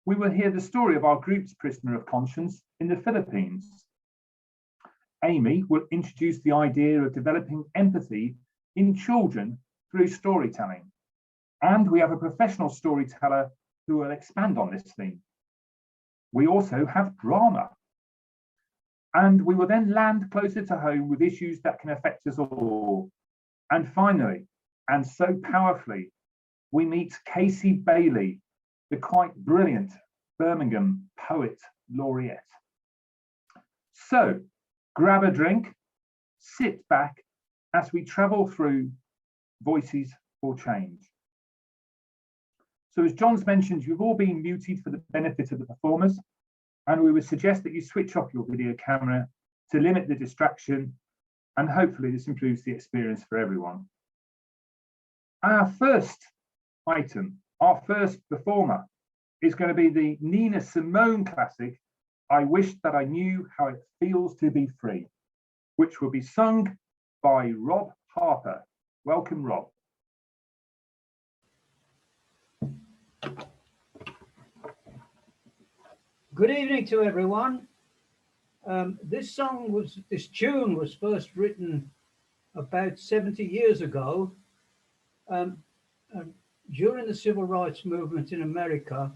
we will hear the story of our group's prisoner of conscience in the Philippines. Amy will introduce the idea of developing empathy in children through storytelling. And we have a professional storyteller who will expand on this theme. We also have drama. And we will then land closer to home with issues that can affect us all. And finally, and so powerfully, we meet Casey Bailey, the quite brilliant Birmingham Poet Laureate. So grab a drink, sit back as we travel through Voices for Change. So as John's mentioned, you've all been muted for the benefit of the performers, and we would suggest that you switch off your video camera to limit the distraction, and hopefully this improves the experience for everyone. Our first item, our first performer, is going to be the Nina Simone classic, I Wish That I Knew How It Feels to Be Free, which will be sung by Rob Harper. Welcome, Rob. Good evening to everyone. This tune was first written about 70 years ago. During the civil rights movement in America,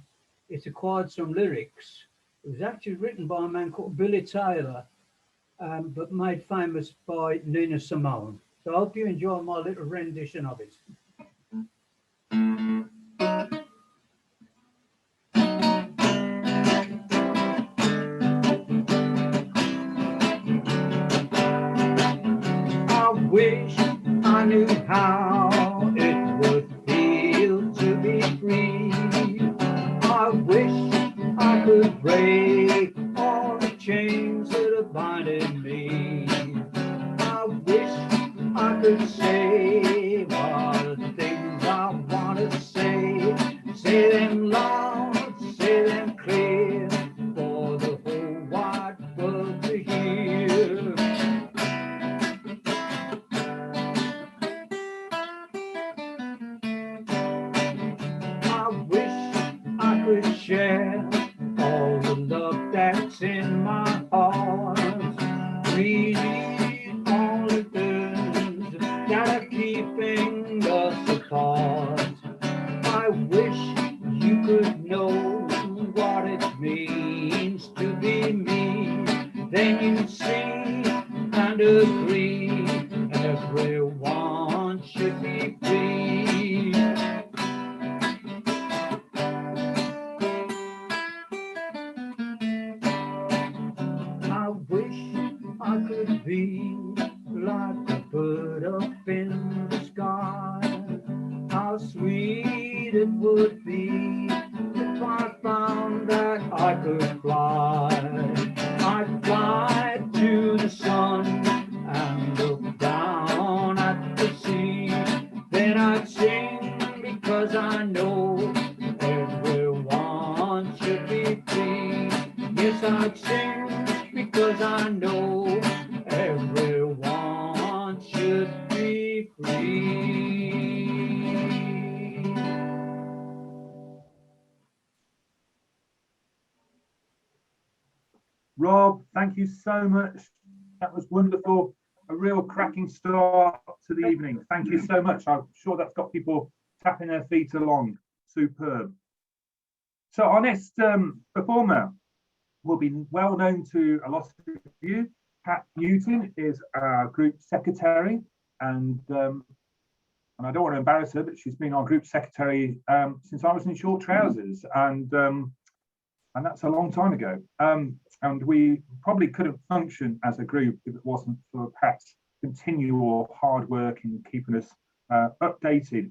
it acquired some lyrics. It was actually written by a man called Billy Taylor, but made famous by Nina Simone. So I hope you enjoy my little rendition of it. I wish I knew how it would feel to be free. I wish I could break all the chains that are binding me. I wish I could say all the things I want to say them loud, say them clear, for the whole wide world to hear. I wish I could share all the love that's in my heart, really all the things that are keeping us apart. I wish you could know what it means to be me, then you'd see and agree everyone should be free. I wish I could be like a bird up in the sky. How sweet it would be if I found that I could fly. I'd fly to the sun and look down at the sea. Then I'd sing because I know everyone should be free. Yes, I'd sing because I know everyone should be free. Rob, thank you so much. That was wonderful. A real cracking start to the evening. Thank you so much. I'm sure that's got people tapping their feet along. Superb. So our next performer will be well known to a lot of you. Pat Newton is our group secretary, and I don't want to embarrass her, but she's been our group secretary since I was in short trousers, and that's a long time ago. And we probably couldn't function as a group if it wasn't for Pat's continual hard work in keeping us updated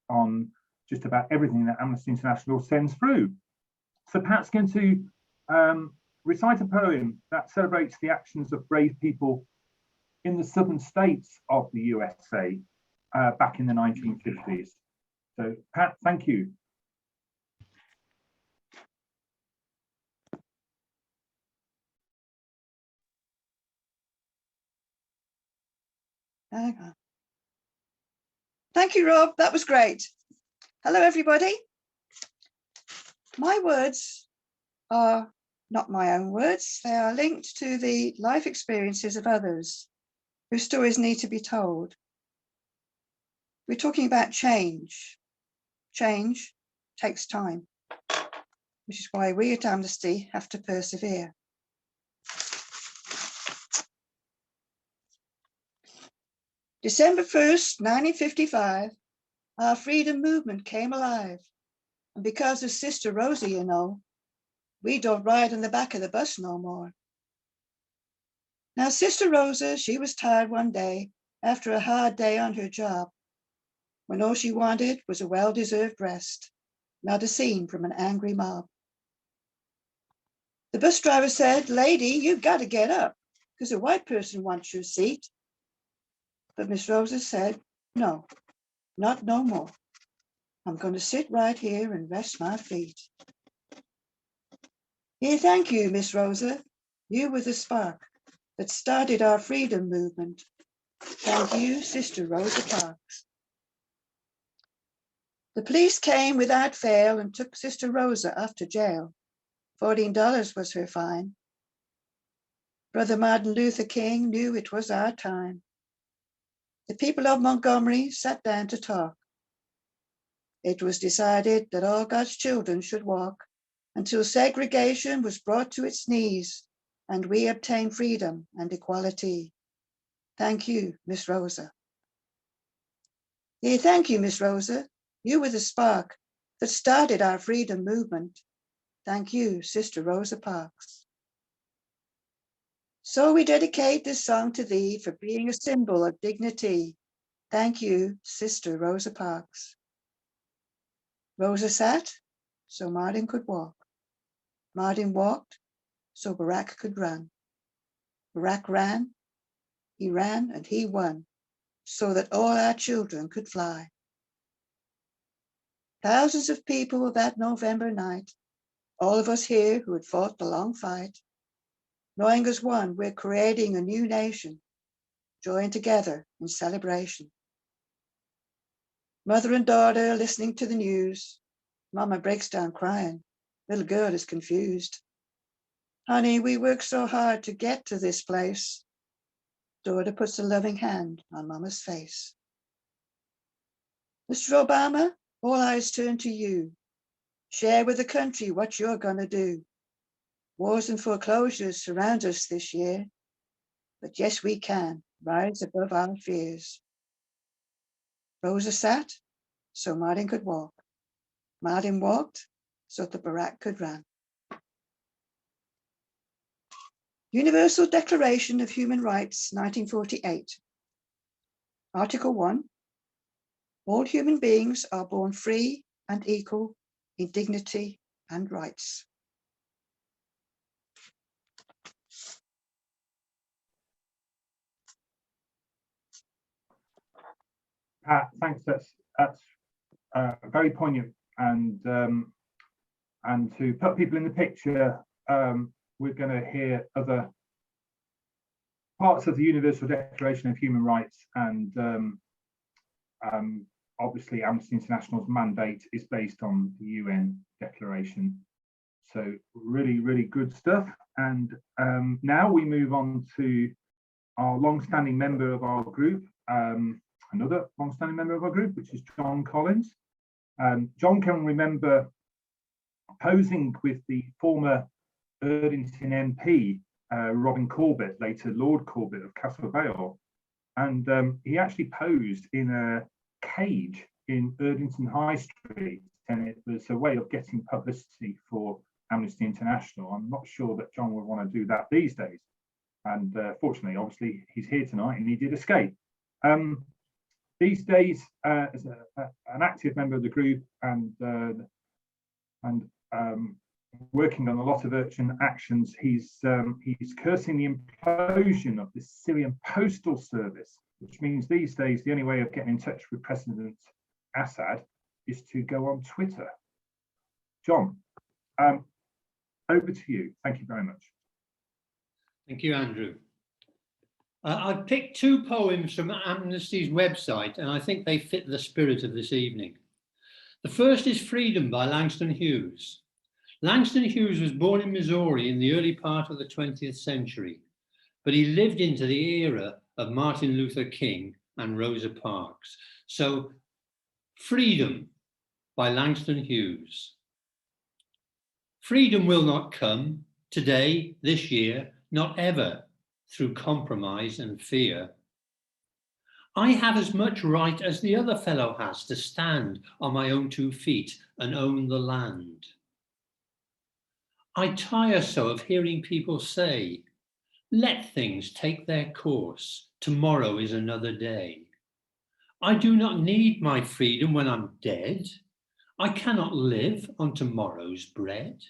on just about everything that Amnesty International sends through. So Pat's going to recite a poem that celebrates the actions of brave people in the southern states of the USA back in the 1950s. So Pat, thank you. Hang on. Thank you, Rob. That was great. Hello, everybody. My words are not my own words. They are linked to the life experiences of others whose stories need to be told. We're talking about change. Change takes time, which is why we at Amnesty have to persevere. December 1st, 1955, our freedom movement came alive. And because of Sister Rosa, you know, we don't ride in the back of the bus no more. Now, Sister Rosa, she was tired one day after a hard day on her job, when all she wanted was a well-deserved rest, not a scene from an angry mob. The bus driver said, "Lady, you've got to get up, because a white person wants your seat." But Miss Rosa said, "No, not no more. I'm going to sit right here and rest my feet." Here, thank you, Miss Rosa. You were the spark that started our freedom movement. Thank you, Sister Rosa Parks. The police came without fail and took Sister Rosa off to jail. $14 was her fine. Brother Martin Luther King knew it was our time. The people of Montgomery sat down to talk. It was decided that all God's children should walk until segregation was brought to its knees and we obtained freedom and equality. Thank you, Miss Rosa. Yeah, thank you, Miss Rosa. You were the spark that started our freedom movement. Thank you, Sister Rosa Parks. So we dedicate this song to thee for being a symbol of dignity. Thank you, Sister Rosa Parks. Rosa sat so Martin could walk. Martin walked so Barack could run. Barack ran, he ran and he won, so that all our children could fly. Thousands of people that November night, all of us here who had fought the long fight, knowing as one we're creating a new nation, joined together in celebration. Mother and daughter listening to the news. Mama breaks down crying. Little girl is confused. Honey, we worked so hard to get to this place. Daughter puts a loving hand on Mama's face. Mr. Obama, all eyes turn to you. Share with the country what you're gonna do. Wars and foreclosures surround us this year, but yes, we can rise above our fears. Rosa sat so Martin could walk. Martin walked so that Barack could run. Universal Declaration of Human Rights, 1948. Article 1. All human beings are born free and equal in dignity and rights. Pat, thanks. That's very poignant, and to put people in the picture, we're going to hear other parts of the Universal Declaration of Human Rights, and obviously Amnesty International's mandate is based on the UN Declaration. So really, really good stuff. And now we move on to our long-standing member of our group, another long-standing member of our group, which is John Collins. John can remember posing with the former Erdington MP, Robin Corbett, later Lord Corbett of Castle Vale. And he actually posed in a cage in Erdington High Street, and it was a way of getting publicity for Amnesty International. I'm not sure that John would want to do that these days. And fortunately, obviously, he's here tonight and he did escape. These days, as an active member of the group and working on a lot of urgent actions, he's cursing the implosion of the Syrian postal service, which means these days the only way of getting in touch with President Assad is to go on Twitter. John, over to you. Thank you very much. Thank you, Andrew. I've picked two poems from Amnesty's website, and I think they fit the spirit of this evening. The first is Freedom by Langston Hughes. Langston Hughes was born in Missouri in the early part of the 20th century, but he lived into the era of Martin Luther King and Rosa Parks. So, Freedom by Langston Hughes. Freedom will not come today, this year, not ever, through compromise and fear. I have as much right as the other fellow has to stand on my own 2 feet and own the land. I tire so of hearing people say, let things take their course, tomorrow is another day. I do not need my freedom when I'm dead. I cannot live on tomorrow's bread.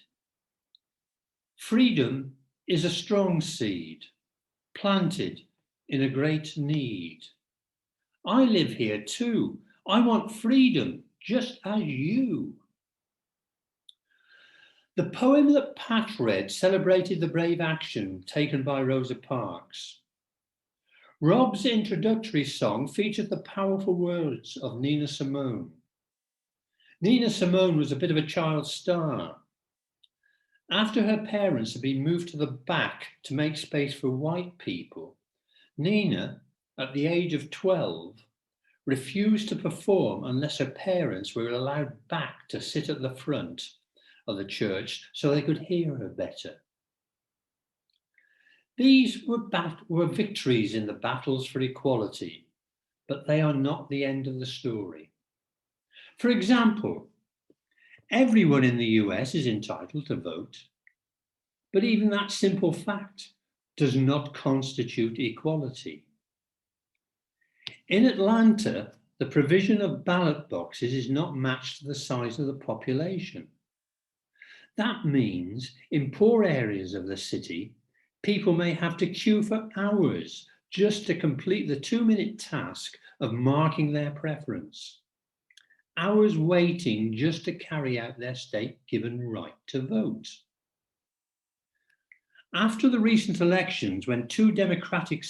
Freedom is a strong seed, planted in a great need. I live here too. I want freedom just as you. The poem that Pat read celebrated the brave action taken by Rosa Parks. Rob's introductory song featured the powerful words of Nina Simone. Nina Simone was a bit of a child star. After her parents had been moved to the back to make space for white people, Nina, at the age of 12, refused to perform unless her parents were allowed back to sit at the front of the church so they could hear her better. These were victories in the battles for equality, but they are not the end of the story. For example, everyone in the US is entitled to vote, but even that simple fact does not constitute equality. In Atlanta, the provision of ballot boxes is not matched to the size of the population. That means in poor areas of the city, people may have to queue for hours just to complete the 2-minute task of marking their preference. Hours waiting just to carry out their state-given right to vote. After the recent elections, when 2 Democratic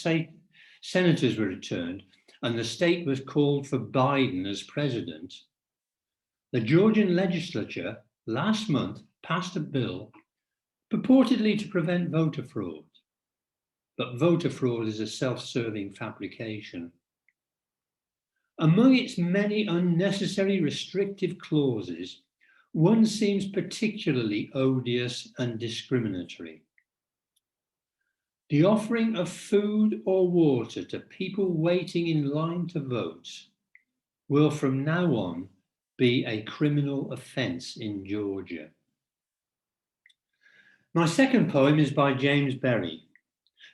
senators were returned and the state was called for Biden as president, the Georgian legislature last month passed a bill purportedly to prevent voter fraud. But voter fraud is a self-serving fabrication. Among its many unnecessary restrictive clauses, one seems particularly odious and discriminatory. The offering of food or water to people waiting in line to vote will from now on be a criminal offence in Georgia. My second poem is by James Berry,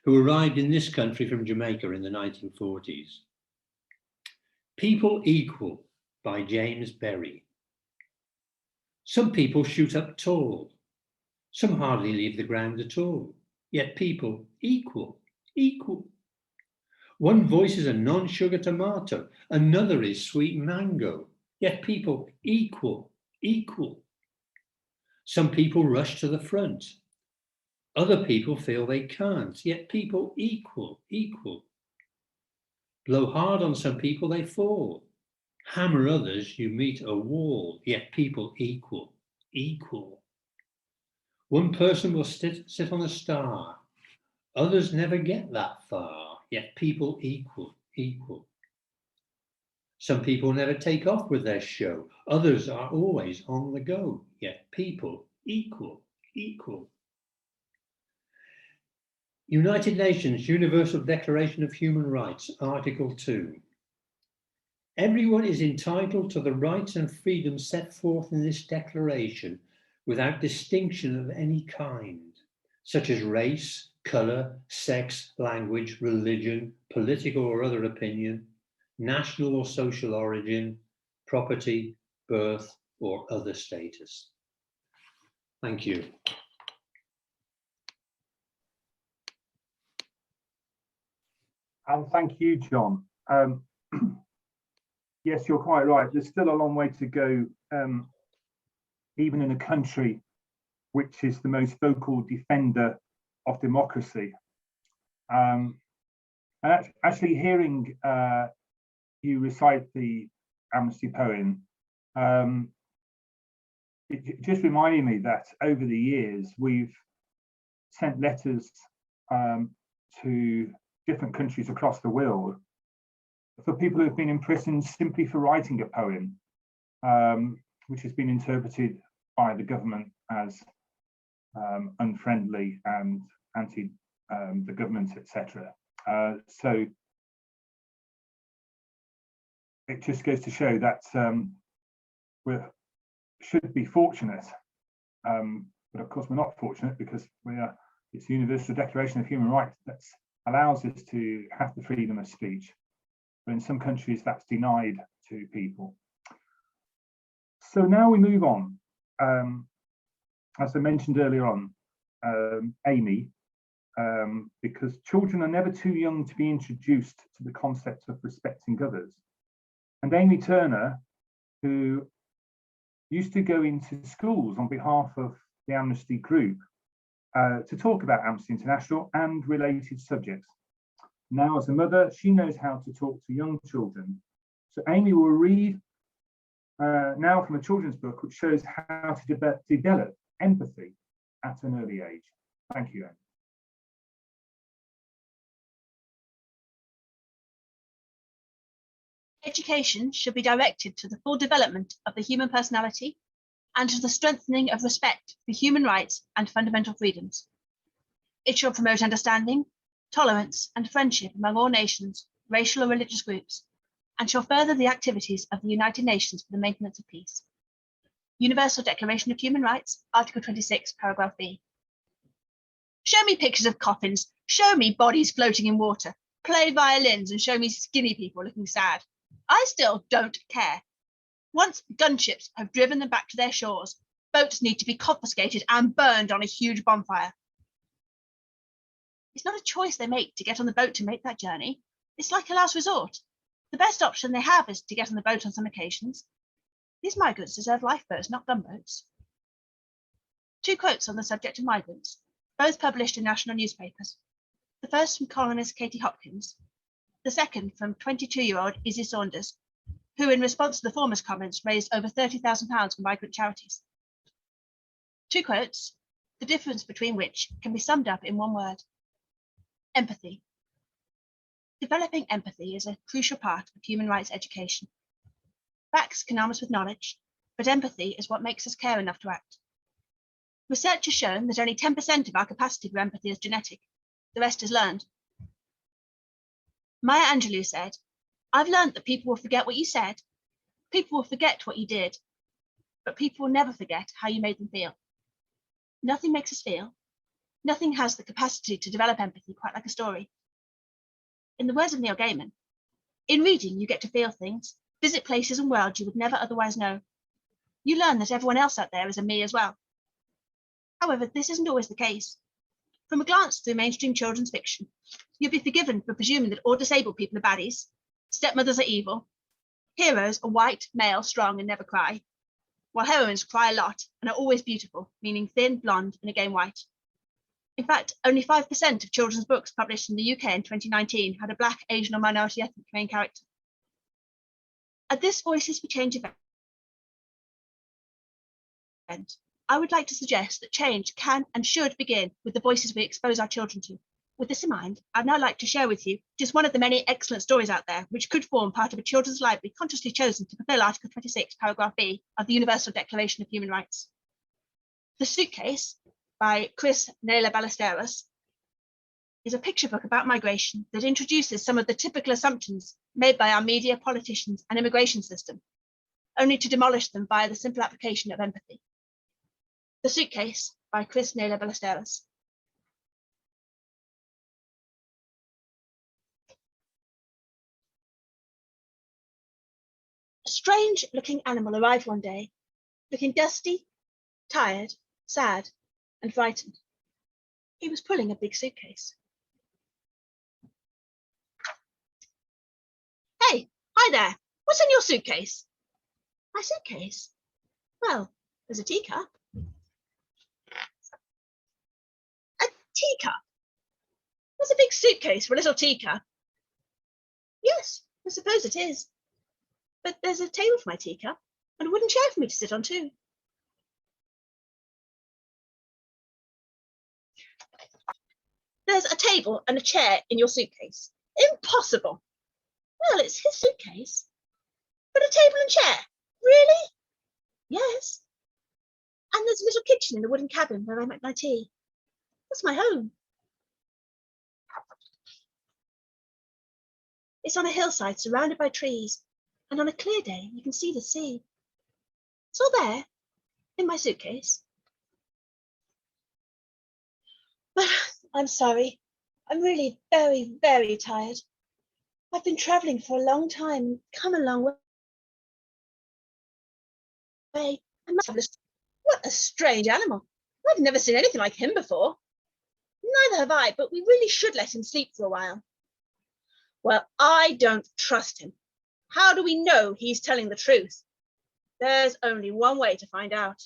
who arrived in this country from Jamaica in the 1940s. People Equal by James Berry. Some people shoot up tall. Some hardly leave the ground at all. Yet people equal, equal. One voices a non-sugar tomato, another is sweet mango. Yet people equal, equal. Some people rush to the front. Other people feel they can't, yet people equal, equal. Blow hard on some people, they fall. Hammer others, you meet a wall, yet people equal, equal. One person will sit on a star. Others never get that far, yet people equal, equal. Some people never take off with their show. Others are always on the go, yet people equal, equal. United Nations Universal Declaration of Human Rights, Article 2. Everyone is entitled to the rights and freedoms set forth in this declaration without distinction of any kind, such as race, colour, sex, language, religion, political or other opinion, national or social origin, property, birth, or other status. Thank you. And thank you, John. Yes, you're quite right. There's still a long way to go, even in a country which is the most vocal defender of democracy. And actually hearing you recite the Amnesty poem it just reminded me that over the years we've sent letters to different countries across the world for people who have been imprisoned simply for writing a poem, which has been interpreted by the government as unfriendly and anti the government, etc. So it just goes to show that we should be fortunate, but of course we're not fortunate, because it's the Universal Declaration of Human Rights that allows us to have the freedom of speech, but in some countries that's denied to people. So now we move on. As I mentioned earlier on, Amy, because children are never too young to be introduced to the concept of respecting others. And Amy Turner, who used to go into schools on behalf of the Amnesty Group to talk about Amnesty International and related subjects. Now, as a mother, she knows how to talk to young children. So Amy will read now from a children's book, which shows how to develop empathy at an early age. Thank you, Amy. Education should be directed to the full development of the human personality and to the strengthening of respect for human rights and fundamental freedoms. It shall promote understanding, tolerance, and friendship among all nations, racial or religious groups, and shall further the activities of the United Nations for the maintenance of peace. Universal Declaration of Human Rights, Article 26, paragraph B. Show me pictures of coffins, show me bodies floating in water, play violins and show me skinny people looking sad. I still don't care. Once gunships have driven them back to their shores, boats need to be confiscated and burned on a huge bonfire. It's not a choice they make to get on the boat to make that journey. It's like a last resort. The best option they have is to get on the boat on some occasions. These migrants deserve lifeboats, not gunboats. 2 quotes on the subject of migrants, both published in national newspapers. The first from columnist Katie Hopkins, the second from 22-year-old Izzy Saunders, who in response to the former's comments raised over £30,000 for migrant charities. 2 quotes, the difference between which can be summed up in one word: empathy. Developing empathy is a crucial part of human rights education. Facts can arm us with knowledge, but empathy is what makes us care enough to act. Research has shown that only 10% of our capacity for empathy is genetic. The rest is learned. Maya Angelou said, "I've learned that people will forget what you said, people will forget what you did, but people will never forget how you made them feel." Nothing makes us feel. Nothing has the capacity to develop empathy quite like a story. In the words of Neil Gaiman, in reading, you get to feel things, visit places and worlds you would never otherwise know. You learn that everyone else out there is a me as well. However, this isn't always the case. From a glance through mainstream children's fiction, you'll be forgiven for presuming that all disabled people are baddies, stepmothers are evil, heroes are white, male, strong, and never cry, while heroines cry a lot and are always beautiful, meaning thin, blonde, and again white. In fact, only 5% of children's books published in the UK in 2019 had a Black, Asian, or minority ethnic main character. At this Voices for Change event, I would like to suggest that change can and should begin with the voices we expose our children to. With this in mind, I'd now like to share with you just one of the many excellent stories out there which could form part of a children's library consciously chosen to fulfill Article 26, paragraph B of the Universal Declaration of Human Rights. The Suitcase by Chris Naylor Ballesteros is a picture book about migration that introduces some of the typical assumptions made by our media, politicians, and immigration system, only to demolish them via the simple application of empathy. The Suitcase by Chris Naylor Ballesteros. A strange-looking animal arrived one day, looking dusty, tired, sad, and frightened. He was pulling a big suitcase. "Hey, hi there. What's in your suitcase?" "My suitcase? Well, there's a teacup." "A teacup? There's a big suitcase for a little teacup." "Yes, I suppose it is. But there's a table for my teacup and a wooden chair for me to sit on too." There's a table and a chair in your suitcase. Impossible. Well, it's his suitcase. But a table and chair? Really? Yes. And there's a little kitchen in the wooden cabin where I make my tea. That's my home. It's on a hillside surrounded by trees, and on a clear day you can see the sea. It's all there in my suitcase. But I'm sorry. I'm really very, very tired. I've been traveling for a long time, come a long way. What a strange animal. I've never seen anything like him before. Neither have I, but we really should let him sleep for a while. Well, I don't trust him. How do we know he's telling the truth? There's only one way to find out.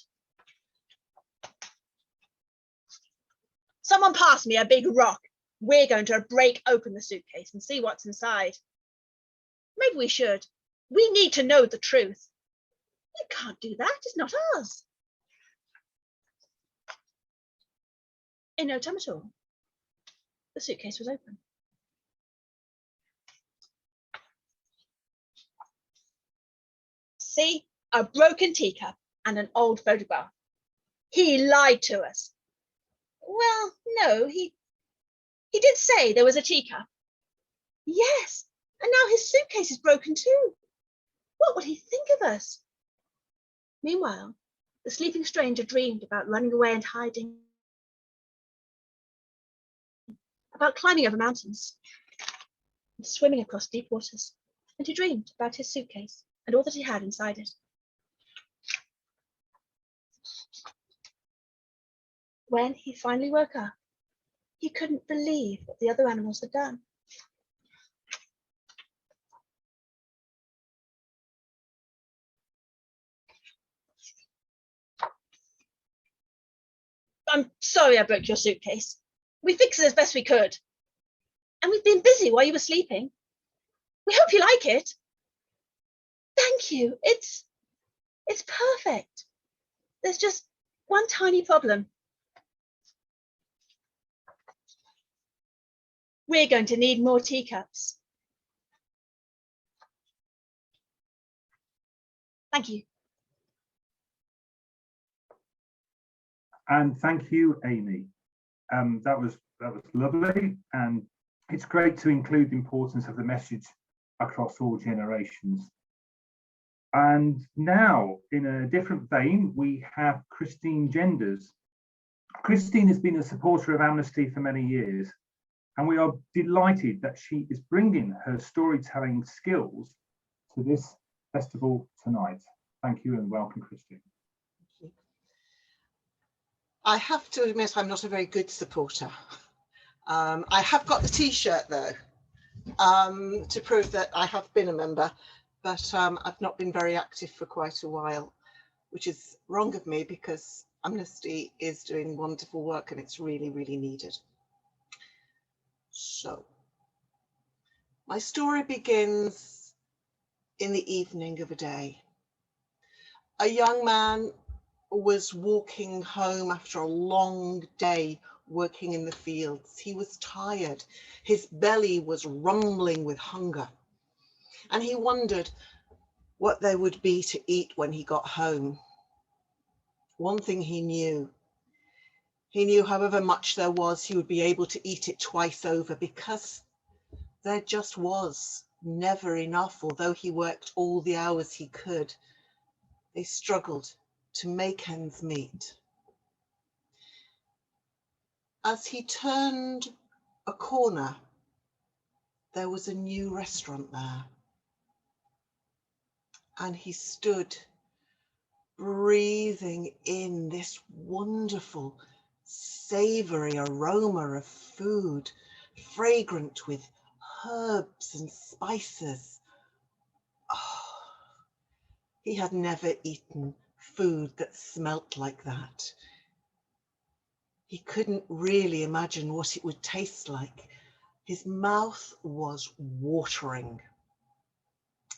Someone pass me a big rock. We're going to break open the suitcase and see what's inside. Maybe we should. We need to know the truth. You can't do that. It's not ours. In no time at all, the suitcase was open. See, a broken teacup and an old photograph. He lied to us. Well, no, he did say there was a teacup. Yes, and now his suitcase is broken too. What would he think of us? Meanwhile, the sleeping stranger dreamed about running away and hiding, about climbing over mountains and swimming across deep waters, and he dreamed about his suitcase and all that he had inside it. When he finally woke up, he couldn't believe what the other animals had done. I'm sorry I broke your suitcase. We fixed it as best we could. And we've been busy while you were sleeping. We hope you like it. Thank you. It's perfect. There's just one tiny problem. We're going to need more teacups. Thank you. And thank you, Amy. That was lovely, and it's great to include the importance of the message across all generations. And now, in a different vein, we have Christine Genders. Christine has been a supporter of Amnesty for many years, and we are delighted that she is bringing her storytelling skills to this festival tonight. Thank you and welcome, Christine. I have to admit I'm not a very good supporter. I have got the T-shirt though, to prove that I have been a member, but I've not been very active for quite a while, which is wrong of me because Amnesty is doing wonderful work and it's really, really needed. So, my story begins in the evening of a day. A young man was walking home after a long day working in the fields. He was tired. His belly was rumbling with hunger. And he wondered what there would be to eat when he got home. One thing he knew however much there was, he would be able to eat it twice over because there just was never enough. Although he worked all the hours he could, they struggled to make ends meet. As he turned a corner, there was a new restaurant there. And he stood breathing in this wonderful, savory aroma of food, fragrant with herbs and spices. Oh, he had never eaten food that smelt like that. He couldn't really imagine what it would taste like. His mouth was watering.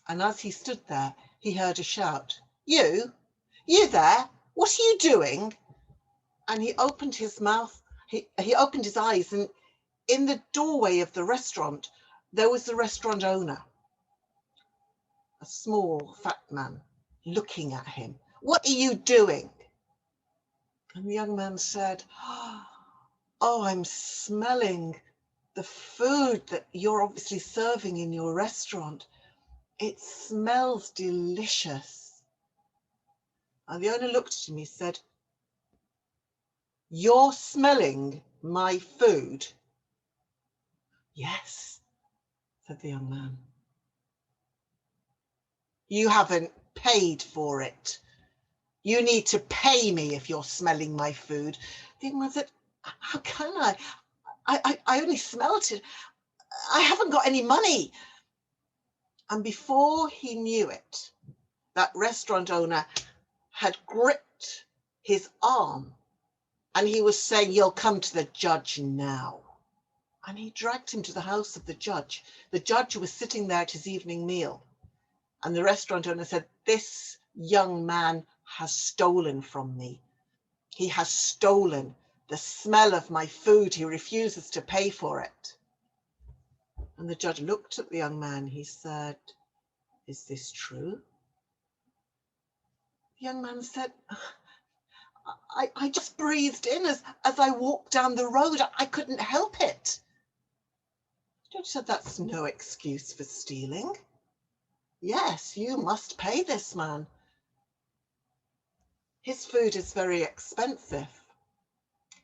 And as he stood there, he heard a shout. You there? What are you doing? And he opened his mouth, he opened his eyes, and in the doorway of the restaurant, there was the restaurant owner, a small, fat man, looking at him. "What are you doing?" And the young man said, "Oh, I'm smelling the food that you're obviously serving in your restaurant. It smells delicious." And the owner looked at him, he said, "You're smelling my food?" "Yes," said the young man. "You haven't paid for it. You need to pay me if you're smelling my food." The young man said, "How can I? I only smelt it. I haven't got any money." And before he knew it, that restaurant owner had gripped his arm and he was saying, "You'll come to the judge now." And he dragged him to the house of the judge. The judge was sitting there at his evening meal. And the restaurant owner said, "This young man has stolen from me. He has stolen the smell of my food. He refuses to pay for it." And the judge looked at the young man. He said, "Is this true?" The young man said, I just breathed in as I walked down the road. I couldn't help it." The judge said, "That's no excuse for stealing. Yes, you must pay this man. His food is very expensive.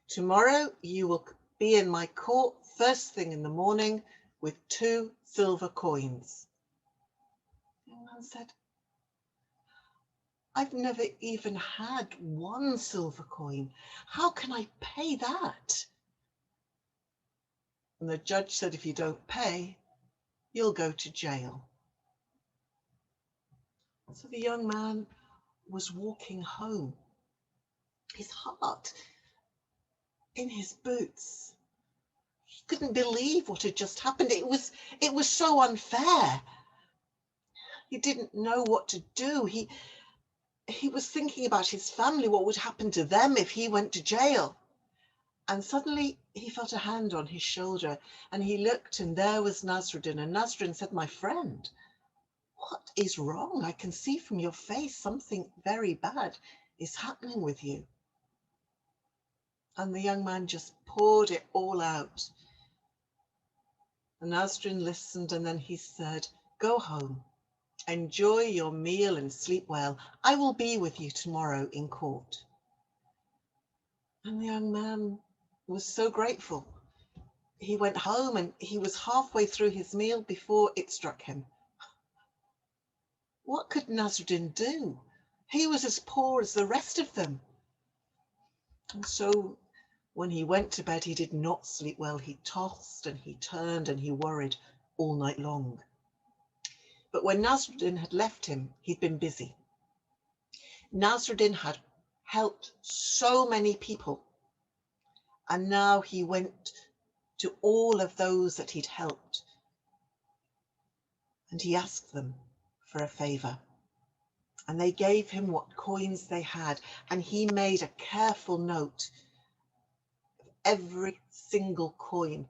Tomorrow you will be in my court first thing in the morning with 2 silver coins." The young man said, "I've never even had 1 silver coin. How can I pay that?" And the judge said, "If you don't pay, you'll go to jail." So the young man was walking home, his heart in his boots. He couldn't believe what had just happened. It was so unfair. He didn't know what to do. He was thinking about his family, what would happen to them if he went to jail. And suddenly he felt a hand on his shoulder and he looked and there was Nasruddin. And Nasruddin said, "My friend, what is wrong? I can see from your face something very bad is happening with you." And the young man just poured it all out. And Nasruddin listened and then he said, "Go home, enjoy your meal and sleep well. I will be with you tomorrow in court." And the young man was so grateful. He went home and he was halfway through his meal before it struck him. What could Nasruddin do? He was as poor as the rest of them. And so when he went to bed, he did not sleep well. He tossed and he turned and he worried all night long. But when Nasruddin had left him, he'd been busy. Nasruddin had helped so many people. And now he went to all of those that he'd helped. And he asked them for a favor. And they gave him what coins they had. And he made a careful note of every single coin.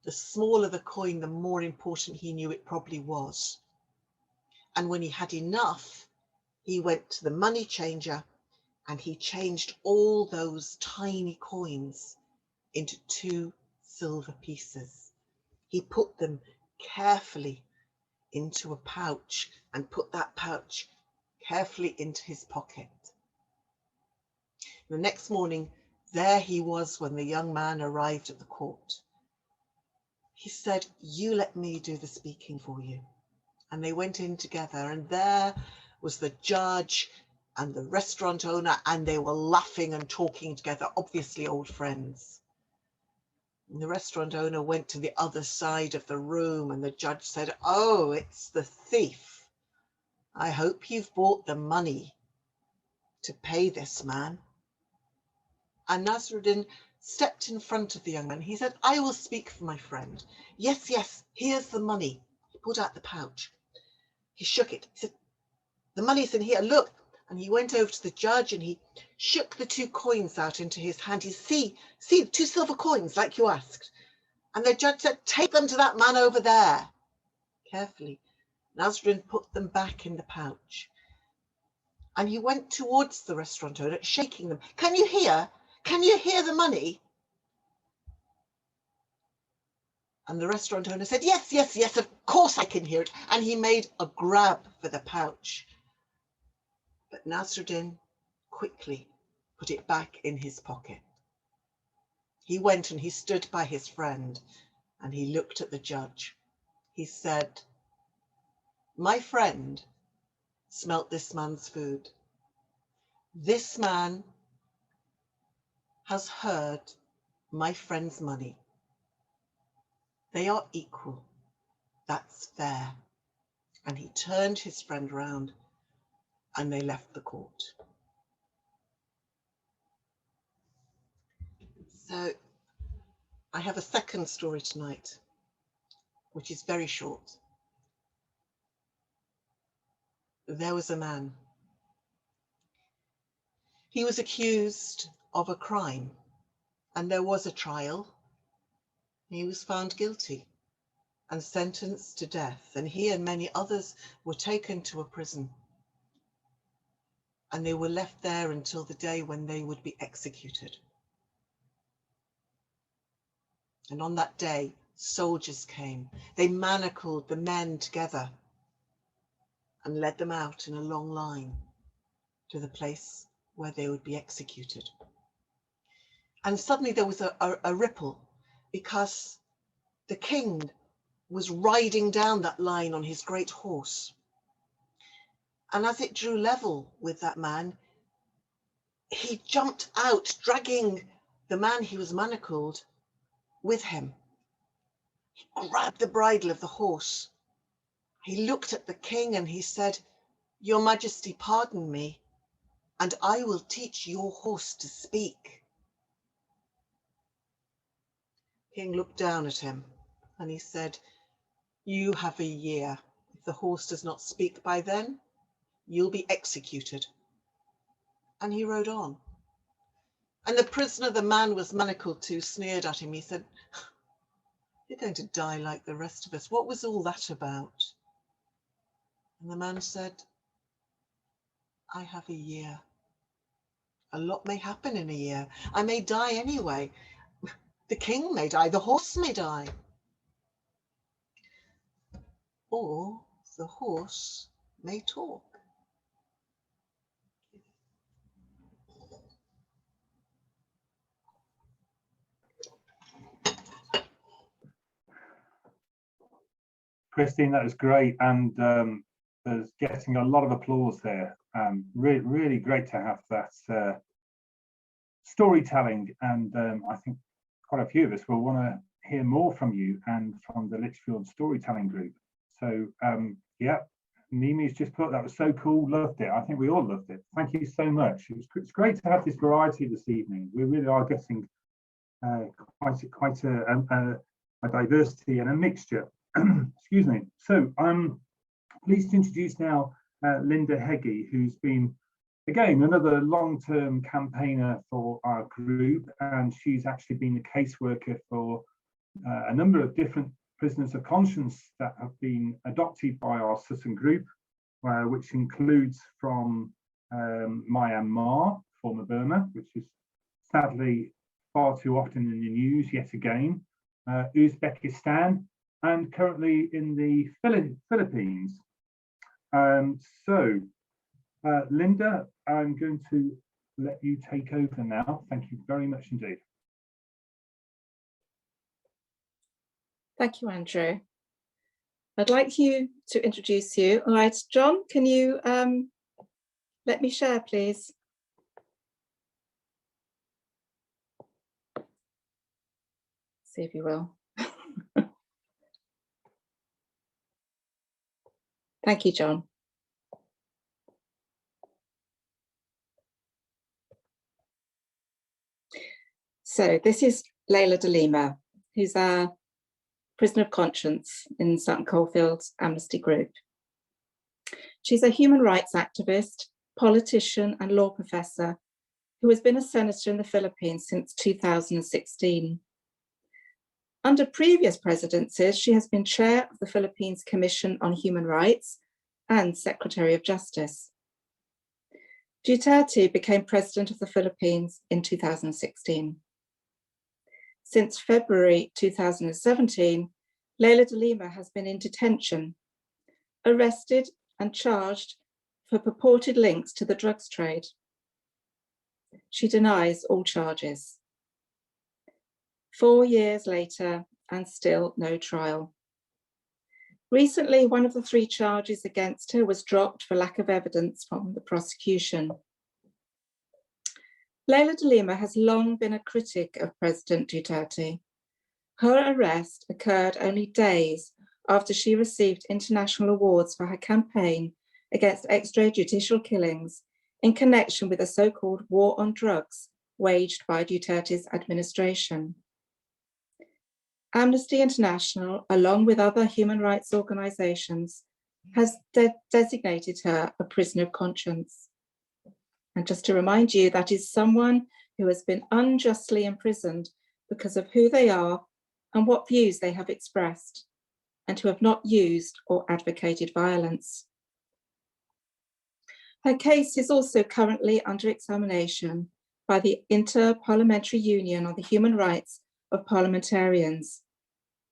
The smaller the coin, the more important he knew it probably was. And when he had enough, he went to the money changer and he changed all those tiny coins into 2 silver pieces. He put them carefully into a pouch and put that pouch carefully into his pocket. The next morning, there he was when the young man arrived at the court. He said, "You let me do the speaking for you." And they went in together and there was the judge and the restaurant owner and they were laughing and talking together, obviously old friends. And the restaurant owner went to the other side of the room and the judge said, "Oh, it's the thief. I hope you've brought the money to pay this man." And Nasruddin stepped in front of the young man. He said, "I will speak for my friend. Yes, yes, here's the money." He pulled out the pouch. He shook it. He said, "The money's in here, look." And he went over to the judge and he shook the 2 coins out into his hand. He said, see, 2 silver coins like you asked." And the judge said, take them to that man over there. Carefully, Nasruddin put them back in the pouch. And he went towards the restaurant owner, shaking them. Can you hear? Can you hear the money? And the restaurant owner said, yes, yes, yes, of course I can hear it. And he made a grab for the pouch. But Nasruddin quickly put it back in his pocket. He went and he stood by his friend and he looked at the judge. He said, my friend smelt this man's food. This man has heard my friend's money. They are equal. That's fair. And he turned his friend round and they left the court. So I have a second story tonight, which is very short. There was a man. He was accused of a crime and there was a trial. He was found guilty and sentenced to death, and he and many others were taken to a prison and they were left there until the day when they would be executed. And on that day, soldiers came. They manacled the men together and led them out in a long line to the place where they would be executed. And suddenly there was a ripple, because the king was riding down that line on his great horse. And as it drew level with that man, he jumped out, dragging the man he was manacled with him. He grabbed the bridle of the horse. He looked at the king and he said, Your Majesty, pardon me, and I will teach your horse to speak. King looked down at him and he said, You have a year. If the horse does not speak by then, you'll be executed. And he rode on. And the prisoner the man was manacled to sneered at him. He said, You're going to die like the rest of us. What was all that about? And the man said, I have a year. A lot may happen in a year. I may die anyway. The king may die, the horse may die. Or the horse may talk. Christine, that was great, and there's getting a lot of applause there. Really great to have that storytelling, and I think quite a few of us will want to hear more from you and from the Lichfield Storytelling Group. So yeah, Mimi's just put, that was so cool, loved it. I think we all loved it. Thank you so much. It's great to have this variety this evening. We really are getting quite a diversity and a mixture. Excuse me. So I'm pleased to introduce now Linda Hegge, who's been, again, another long-term campaigner for our group, and she's actually been the caseworker for a number of different prisoners of conscience that have been adopted by our Sutton group, which includes from Myanmar, former Burma, which is sadly far too often in the news yet again, Uzbekistan, and currently in the Philippines. So, Linda, I'm going to let you take over now. Thank you very much indeed. Thank you, Andrew. I'd like you to introduce you. All right, John, can you let me share, please? See if you will. Thank you, John. So this is Leila De Lima, who's our prisoner of conscience in Sutton Coldfield's Amnesty Group. She's a human rights activist, politician and law professor who has been a senator in the Philippines since 2016. Under previous presidencies, she has been chair of the Philippines Commission on Human Rights and Secretary of Justice. Duterte became president of the Philippines in 2016. Since February 2017, Leila De Lima has been in detention, arrested and charged for purported links to the drugs trade. She denies all charges. 4 years later, and still no trial. Recently, one of the 3 charges against her was dropped for lack of evidence from the prosecution. Leila De Lima has long been a critic of President Duterte. Her arrest occurred only days after she received international awards for her campaign against extrajudicial killings in connection with the so-called war on drugs waged by Duterte's administration. Amnesty International, along with other human rights organizations, has designated her a prisoner of conscience. And just to remind you, that is someone who has been unjustly imprisoned because of who they are and what views they have expressed, and who have not used or advocated violence. Her case is also currently under examination by the Inter-Parliamentary Union on the Human Rights of Parliamentarians,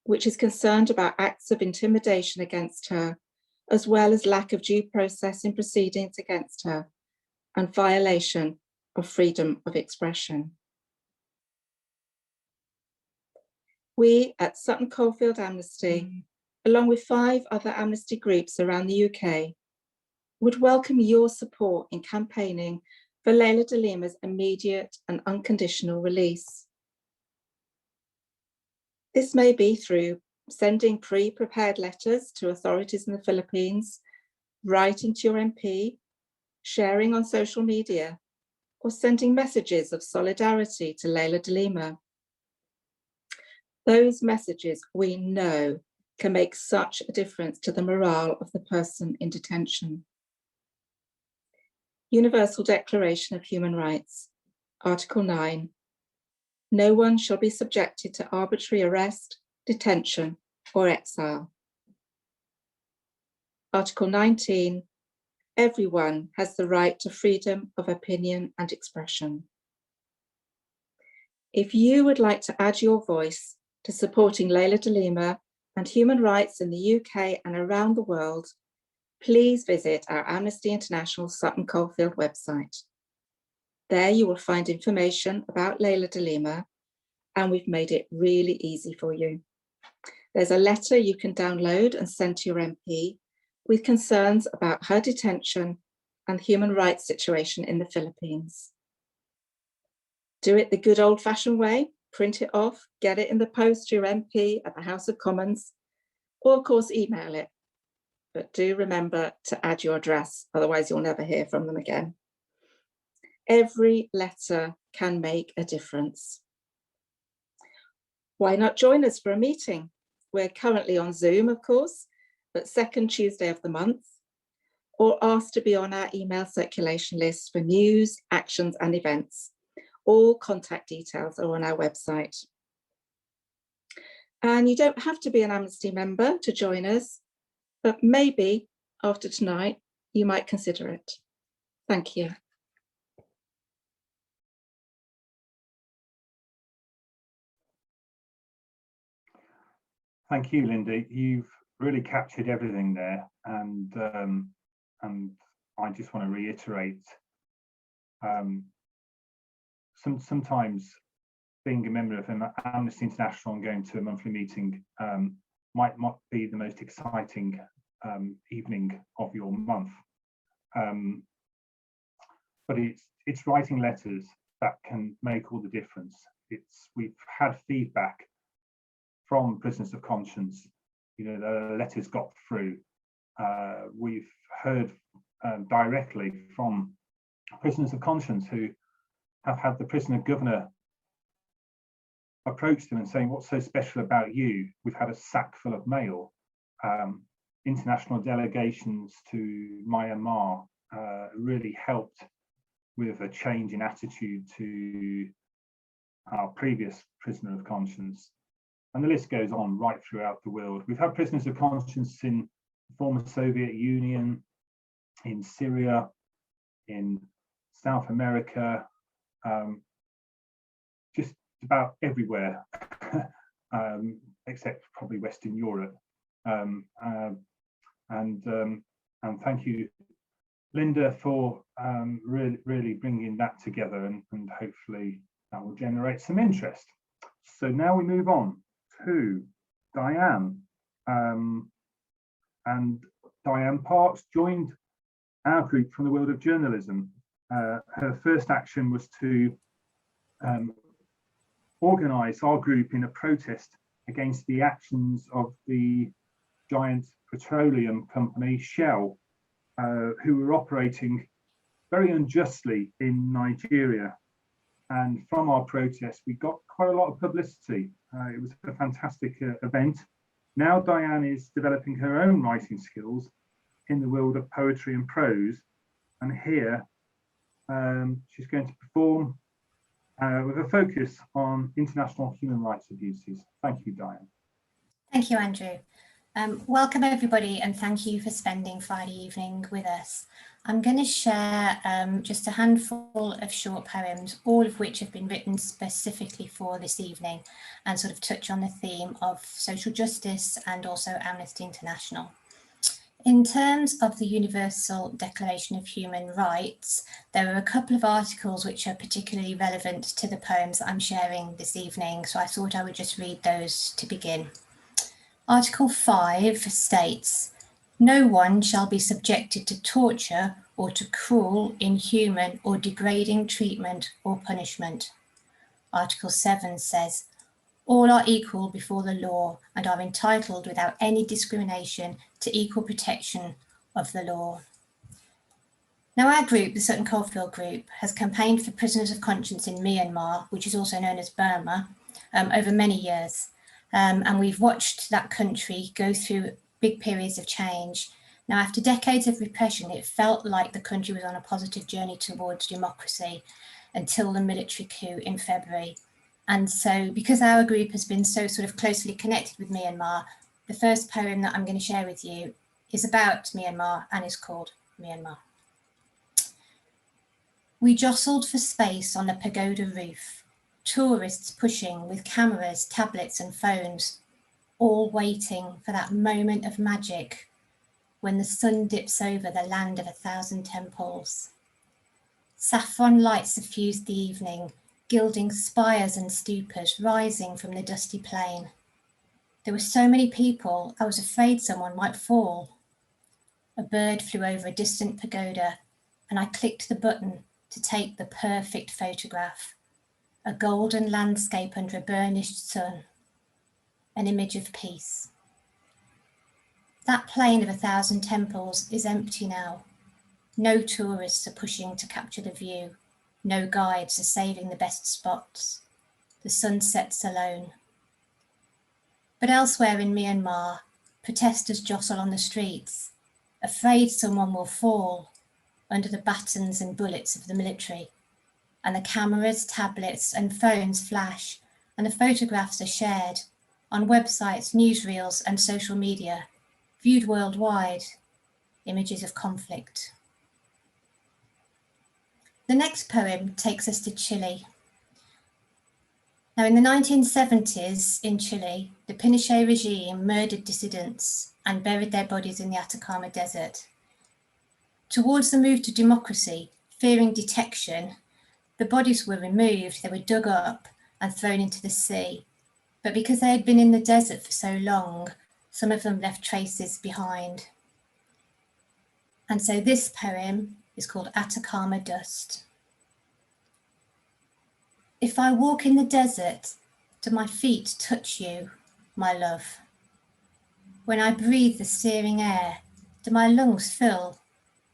which is concerned about acts of intimidation against her, as well as lack of due process in proceedings against her and violation of freedom of expression. We at Sutton Coldfield Amnesty, along with 5 other Amnesty groups around the UK, would welcome your support in campaigning for Leila De Lima's immediate and unconditional release. This may be through sending pre-prepared letters to authorities in the Philippines, writing to your MP, sharing on social media, or sending messages of solidarity to Leila De Lima. Those messages, we know, can make such a difference to the morale of the person in detention. Universal Declaration of Human Rights, Article 9. No one shall be subjected to arbitrary arrest, detention, or exile. Article 19. Everyone has the right to freedom of opinion and expression. If you would like to add your voice to supporting Leila De Lima and human rights in the UK and around the world, please visit our Amnesty International Sutton Coldfield website. There you will find information about Leila De Lima, and we've made it really easy for you. There's a letter you can download and send to your MP with concerns about her detention and the human rights situation in the Philippines. Do it the good old-fashioned way, print it off, get it in the post to your MP at the House of Commons, or of course email it. But do remember to add your address, otherwise you'll never hear from them again. Every letter can make a difference. Why not join us for a meeting? We're currently on Zoom, of course, but second Tuesday of the month, or ask to be on our email circulation list for news, actions and events. All contact details are on our website. And you don't have to be an Amnesty member to join us, but maybe after tonight, you might consider it. Thank you. Thank you, Linda. You've really captured everything there, and I just want to reiterate. Sometimes being a member of Amnesty International and going to a monthly meeting might not be the most exciting evening of your month, but it's writing letters that can make all the difference. We've had feedback from prisoners of conscience. You know, the letters got through. We've heard directly from prisoners of conscience who have had the prisoner governor approach them and saying, "What's so special about you? We've had a sack full of mail." International delegations to Myanmar really helped with a change in attitude to our previous prisoner of conscience. And the list goes on right throughout the world. We've had prisoners of conscience in the former Soviet Union, in Syria, in South America, just about everywhere, except probably Western Europe. And thank you, Linda, for really bringing that together, and hopefully that will generate some interest. So now we move on to Diane. And Diane Parks joined our group from the world of journalism. Her first action was to organise our group in a protest against the actions of the giant petroleum company Shell, who were operating very unjustly in Nigeria. And from our protest, we got quite a lot of publicity. It was a fantastic event. Now Diane is developing her own writing skills in the world of poetry and prose. And here she's going to perform with a focus on international human rights abuses. Thank you, Diane. Thank you, Andrew. Welcome everybody, and thank you for spending Friday evening with us. I'm going to share just a handful of short poems, all of which have been written specifically for this evening, and sort of touch on the theme of social justice and also Amnesty International. In terms of the Universal Declaration of Human Rights, there are a couple of articles which are particularly relevant to the poems that I'm sharing this evening, so I thought I would just read those to begin. Article 5 states, "No one shall be subjected to torture or to cruel, inhuman or degrading treatment or punishment." Article 7 says, "All are equal before the law and are entitled without any discrimination to equal protection of the law." Now our group, the Sutton Coldfield Group, has campaigned for prisoners of conscience in Myanmar, which is also known as Burma, over many years. And we've watched that country go through big periods of change. Now, after decades of repression, it felt like the country was on a positive journey towards democracy until the military coup in February. And so because our group has been so sort of closely connected with Myanmar, the first poem that I'm going to share with you is about Myanmar and is called Myanmar. We jostled for space on the pagoda roof. Tourists pushing with cameras, tablets and phones, all waiting for that moment of magic when the sun dips over the land of 1,000 temples. Saffron lights suffused the evening, gilding spires and stupas rising from the dusty plain. There were so many people, I was afraid someone might fall. A bird flew over a distant pagoda and I clicked the button to take the perfect photograph. A golden landscape under a burnished sun, an image of peace. That plain of 1,000 temples is empty now. No tourists are pushing to capture the view. No guides are saving the best spots. The sun sets alone. But elsewhere in Myanmar, protesters jostle on the streets, afraid someone will fall under the batons and bullets of the military. And the cameras, tablets and phones flash, and the photographs are shared on websites, newsreels and social media, viewed worldwide, images of conflict. The next poem takes us to Chile. Now in the 1970s in Chile, the Pinochet regime murdered dissidents and buried their bodies in the Atacama Desert. Towards the move to democracy, fearing detection, the bodies were removed, they were dug up and thrown into the sea. But because they had been in the desert for so long, some of them left traces behind. And so this poem is called Atacama Dust. If I walk in the desert, do my feet touch you, my love? When I breathe the searing air, do my lungs fill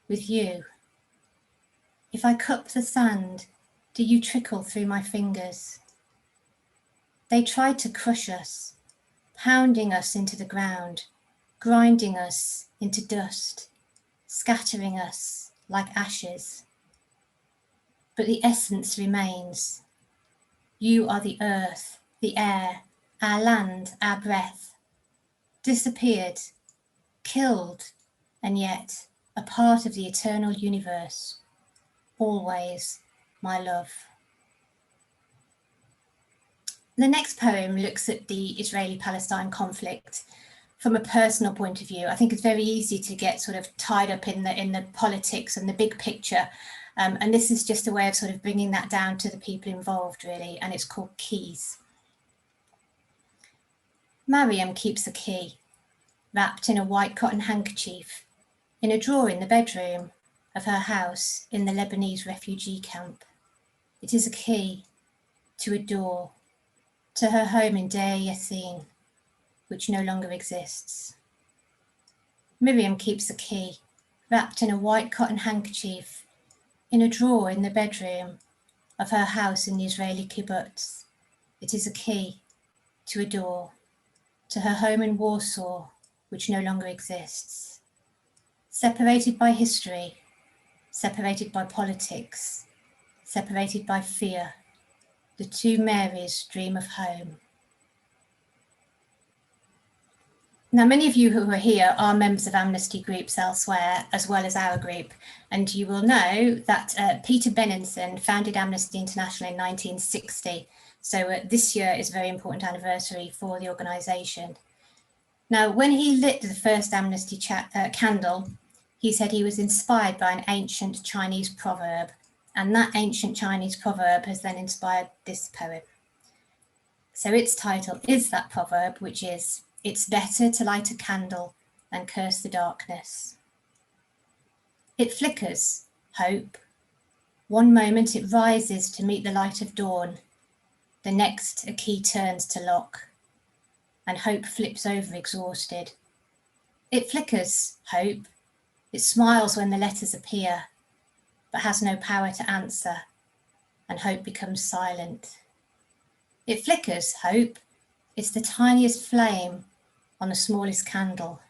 with you? If I cup the sand, do you trickle through my fingers? They tried to crush us, pounding us into the ground, grinding us into dust, scattering us like ashes. But the essence remains. You are the earth, the air, our land, our breath, disappeared, killed, and yet a part of the eternal universe, always my love. The next poem looks at the Israeli-Palestine conflict from a personal point of view. I think it's very easy to get sort of tied up in the politics and the big picture. And this is just a way of sort of bringing that down to the people involved, really. And it's called Keys. Mariam keeps a key, wrapped in a white cotton handkerchief, in a drawer in the bedroom of her house in the Lebanese refugee camp. It is a key to a door, to her home in Deir Yassin, which no longer exists. Miriam keeps a key, wrapped in a white cotton handkerchief, in a drawer in the bedroom of her house in the Israeli kibbutz. It is a key to a door, to her home in Warsaw, which no longer exists. Separated by history, separated by politics, separated by fear, the two Marys dream of home. Now, many of you who are here are members of Amnesty groups elsewhere, as well as our group, and you will know that Peter Benenson founded Amnesty International in 1960. So this year is a very important anniversary for the organisation. Now, when he lit the first Amnesty candle, he said he was inspired by an ancient Chinese proverb, and that ancient Chinese proverb has then inspired this poem. So its title is that proverb, which is, "It's better to light a candle than curse the darkness." It flickers, hope. One moment it rises to meet the light of dawn. The next, a key turns to lock, and hope flips over exhausted. It flickers, hope. It smiles when the letters appear, but has no power to answer, and hope becomes silent. It flickers, hope. It's the tiniest flame on the smallest candle,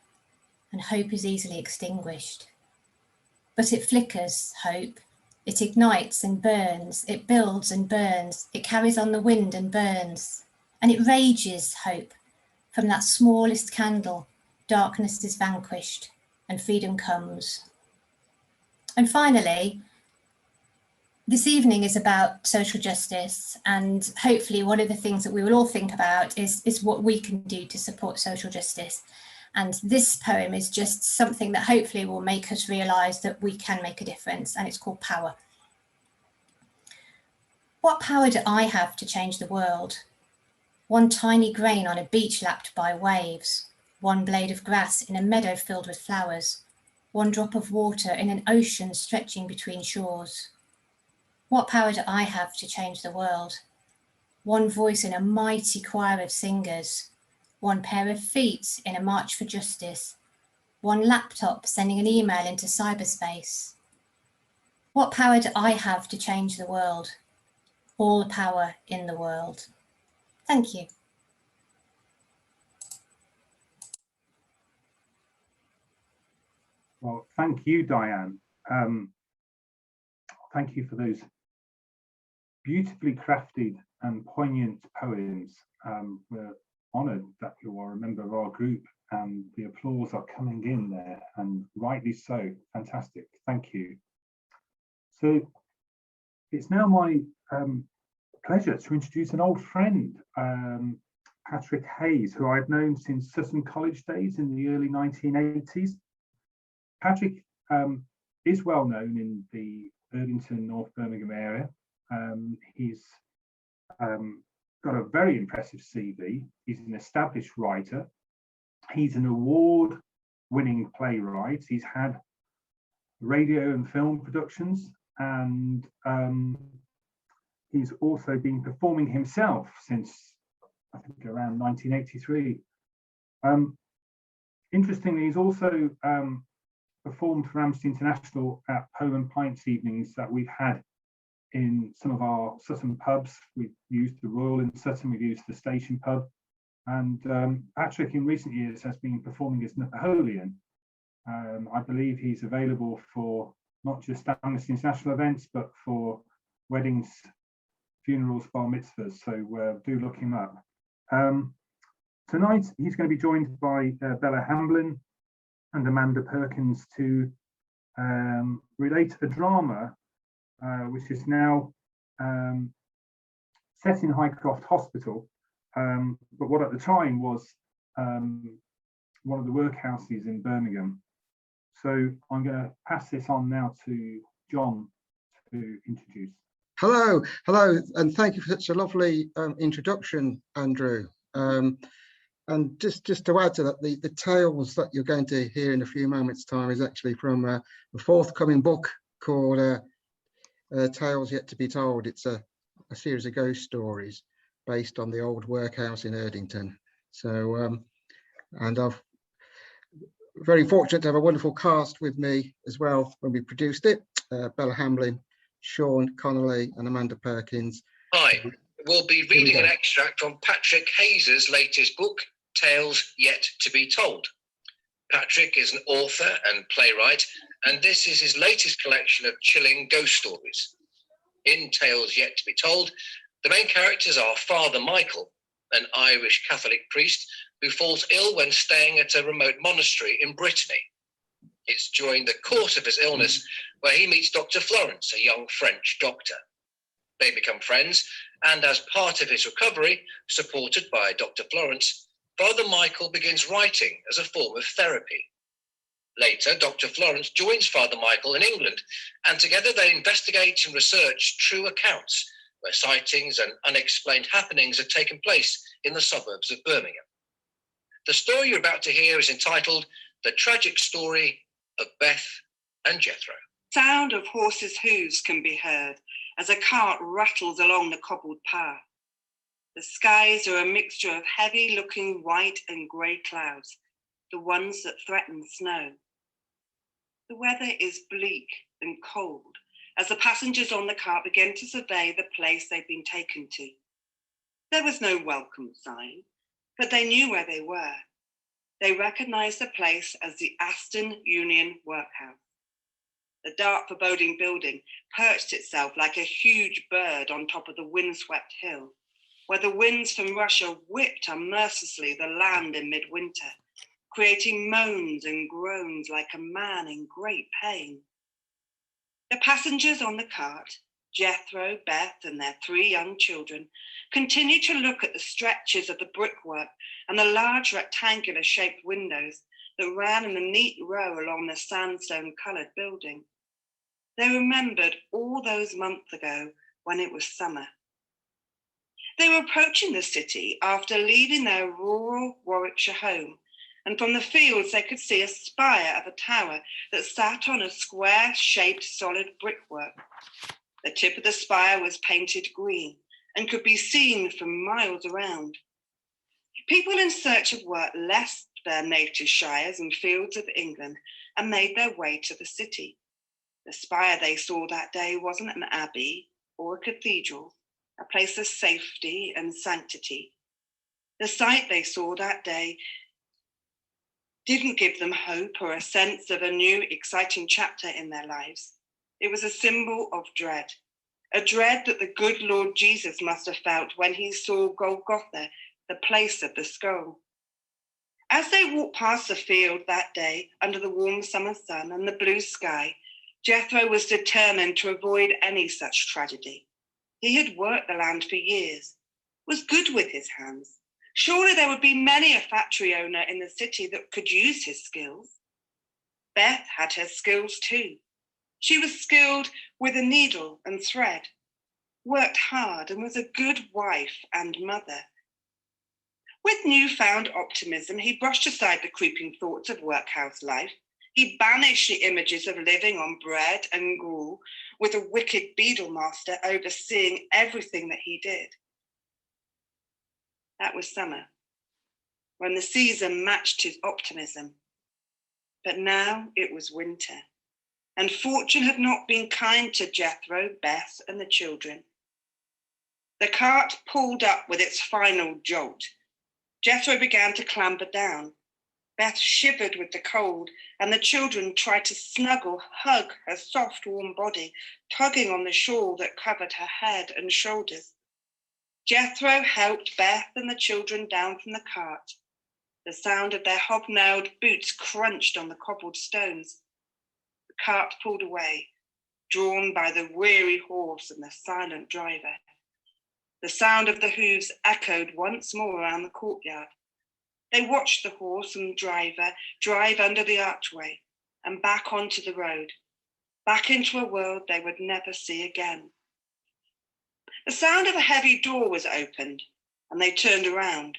and hope is easily extinguished. But it flickers, hope. It ignites and burns, it builds and burns, it carries on the wind and burns, and it rages, hope. From that smallest candle, darkness is vanquished and freedom comes. And finally, this evening is about social justice, and hopefully one of the things that we will all think about is what we can do to support social justice. And this poem is just something that hopefully will make us realise that we can make a difference, and it's called Power. What power do I have to change the world? One tiny grain on a beach lapped by waves, one blade of grass in a meadow filled with flowers, one drop of water in an ocean stretching between shores. What power do I have to change the world? One voice in a mighty choir of singers, one pair of feet in a march for justice, one laptop sending an email into cyberspace. What power do I have to change the world? All the power in the world. Thank you. Well, thank you, Diane. Thank you for those beautifully crafted and poignant poems. We're honoured that you are a member of our group, and the applause are coming in there, and rightly so. Fantastic. Thank you. So it's now my pleasure to introduce an old friend, Patrick Hayes, who I've known since Sutton College days in the early 1980s. Patrick is well known in the Erdington, North Birmingham area. He's got a very impressive CV. He's an established writer. He's an award-winning playwright. He's had radio and film productions, and he's also been performing himself since, I think, around 1983. Interestingly, he's also performed for Amnesty International at Poem and Pints evenings that we've had in some of our Sutton pubs. We've used the Royal in Sutton, we've used the Station pub, and Patrick in recent years has been performing as Napoleon. I believe he's available for not just Amnesty International events, but for weddings, funerals, bar mitzvahs, so do look him up. Tonight, he's going to be joined by Bella Hamblin and Amanda Perkins to relate a drama which is now set in Highcroft Hospital, but what at the time was one of the workhouses in Birmingham. So I'm going to pass this on now to John to introduce. Hello, and thank you for such a lovely introduction, Andrew. And just to add to that, the tales that you're going to hear in a few moments' time is actually from a forthcoming book called Tales Yet to Be Told. It's a series of ghost stories based on the old workhouse in Erdington. So, and I've very fortunate to have a wonderful cast with me as well when we produced it. Bella Hamblin, Sean Connolly and Amanda Perkins. Hi, we'll be reading an extract from Patrick Hayes's latest book, Tales Yet to Be Told. Patrick is an author and playwright, and this is his latest collection of chilling ghost stories. In Tales Yet to Be Told, the main characters are Father Michael, an Irish Catholic priest who falls ill when staying at a remote monastery in Brittany. It's during the course of his illness where he meets Dr. Florence, a young French doctor. They become friends, and as part of his recovery, supported by Dr. Florence, Father Michael begins writing as a form of therapy. Later, Dr. Florence joins Father Michael in England, and together they investigate and research true accounts where sightings and unexplained happenings have taken place in the suburbs of Birmingham. The story you're about to hear is entitled The Tragic Story of Beth and Jethro. Sound of horses' hooves can be heard as a cart rattles along the cobbled path. The skies are a mixture of heavy-looking white and grey clouds, the ones that threaten snow. The weather is bleak and cold as the passengers on the cart begin to survey the place they've been taken to. There was no welcome sign, but they knew where they were. They recognised the place as the Aston Union Workhouse. The dark, foreboding building perched itself like a huge bird on top of the windswept hill, where the winds from Russia whipped unmercilessly the land in midwinter, creating moans and groans like a man in great pain. The passengers on the cart, Jethro, Beth, and their 3 young children, continued to look at the stretches of the brickwork and the large rectangular-shaped windows that ran in a neat row along the sandstone-coloured building. They remembered all those months ago when it was summer. They were approaching the city after leaving their rural Warwickshire home, and from the fields they could see a spire of a tower that sat on a square-shaped solid brickwork. The tip of the spire was painted green and could be seen from miles around. People in search of work left their native shires and fields of England and made their way to the city. The spire they saw that day wasn't an abbey or a cathedral, a place of safety and sanctity. The sight they saw that day didn't give them hope or a sense of a new, exciting chapter in their lives. It was a symbol of dread, a dread that the good Lord Jesus must have felt when he saw Golgotha, the place of the skull. As they walked past the field that day under the warm summer sun and the blue sky, Jethro was determined to avoid any such tragedy. He had worked the land for years, was good with his hands. Surely there would be many a factory owner in the city that could use his skills. Beth had her skills too. She was skilled with a needle and thread, worked hard and was a good wife and mother. With newfound optimism, he brushed aside the creeping thoughts of workhouse life. He banished the images of living on bread and gruel with a wicked beadle master overseeing everything that he did. That was summer, when the season matched his optimism. But now it was winter, and fortune had not been kind to Jethro, Beth, and the children. The cart pulled up with its final jolt. Jethro began to clamber down. Beth shivered with the cold, and the children tried to hug her soft, warm body, tugging on the shawl that covered her head and shoulders. Jethro helped Beth and the children down from the cart. The sound of their hobnailed boots crunched on the cobbled stones. The cart pulled away, drawn by the weary horse and the silent driver. The sound of the hooves echoed once more around the courtyard. They watched the horse and driver drive under the archway and back onto the road, back into a world they would never see again. The sound of a heavy door was opened, and they turned around.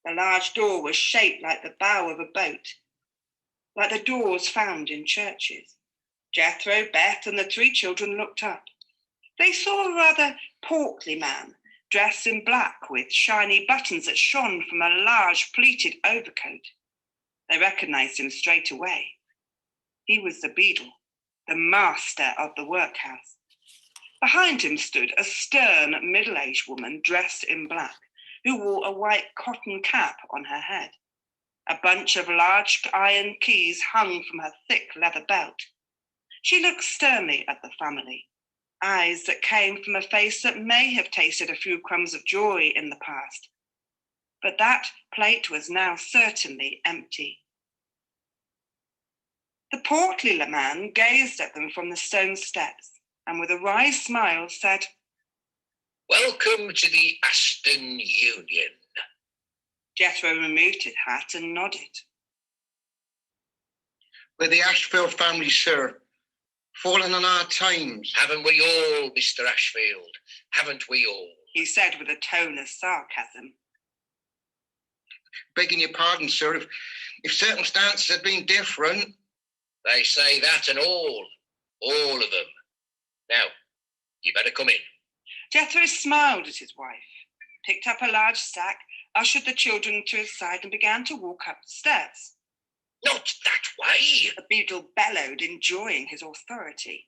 The large door was shaped like the bow of a boat, like the doors found in churches. Jethro, Beth, and the three children looked up. They saw a rather portly man, dressed in black with shiny buttons that shone from a large pleated overcoat. They recognized him straight away. He was the beadle, the master of the workhouse. Behind him stood a stern, middle-aged woman dressed in black, who wore a white cotton cap on her head. A bunch of large iron keys hung from her thick leather belt. She looked sternly at the family, eyes that came from a face that may have tasted a few crumbs of joy in the past. But that plate was now certainly empty. The portly man gazed at them from the stone steps and with a wry smile said, "Welcome to the Aston Union." Jethro removed his hat and nodded. We're the Ashfield family, sir, fallen on our times. Haven't we all, Mr. Ashfield? Haven't we all? He said with a tone of sarcasm. Begging your pardon, sir, if circumstances had been different. They say that and all of them. Now, you better come in. Jethro smiled at his wife, picked up a large sack, ushered the children to his side and began to walk up the steps. Not that way. The beadle bellowed, enjoying his authority.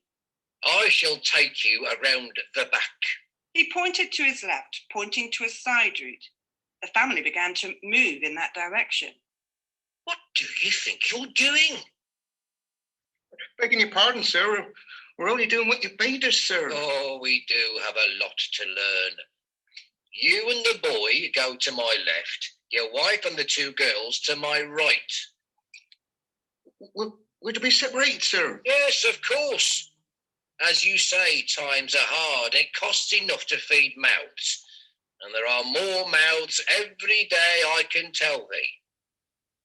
I shall take you around the back. He pointed to his left, pointing to a side route. The family began to move in that direction. What do you think you're doing? Begging your pardon, sir, we're only doing what you bade us, sir. Oh, we do have a lot to learn. You and the boy go to my left, your wife and the two girls to my right. We're to be separated, sir? Yes, of course. As you say, times are hard. It costs enough to feed mouths. And there are more mouths every day, I can tell thee.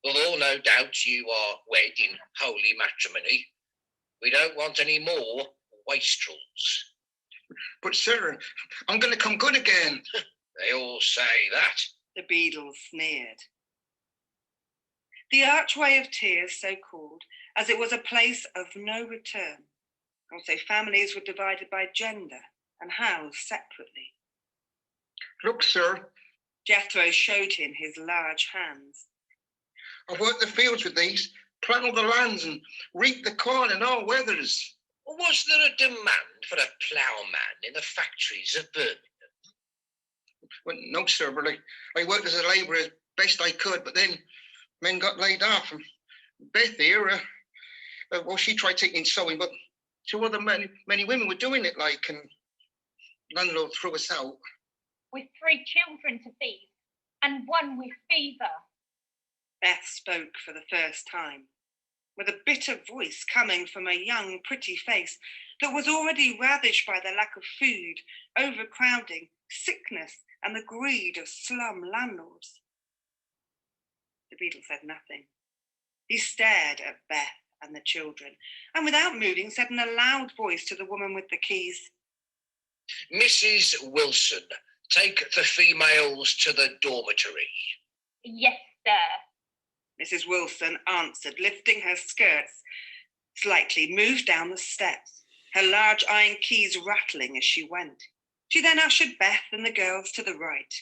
Although no doubt you are wed in holy matrimony, we don't want any more wastrels. But, sir, I'm going to come good again. They all say that. The beadle sneered. The archway of tears, so called, as it was a place of no return. Also, families were divided by gender and housed separately. Look, sir. Jethro showed him his large hands. I've worked the fields with these, planted the lands and reaped the corn in all weathers. Was there a demand for a ploughman in the factories of Birmingham? Well, no, sir, but I worked as a labourer as best I could, but then men got laid off. And Beth here, well, she tried taking sewing, but two other many women were doing it, like, and landlord threw us out. With 3 children to feed and one with fever. Beth spoke for the first time, with a bitter voice coming from a young, pretty face that was already ravaged by the lack of food, overcrowding, sickness, and the greed of slum landlords. The beadle said nothing. He stared at Beth and the children, and without moving, said in a loud voice to the woman with the keys, "Mrs. Wilson, take the females to the dormitory." Yes, sir. Mrs. Wilson answered, lifting her skirts slightly, moved down the steps, her large iron keys rattling as she went. She then ushered Beth and the girls to the right.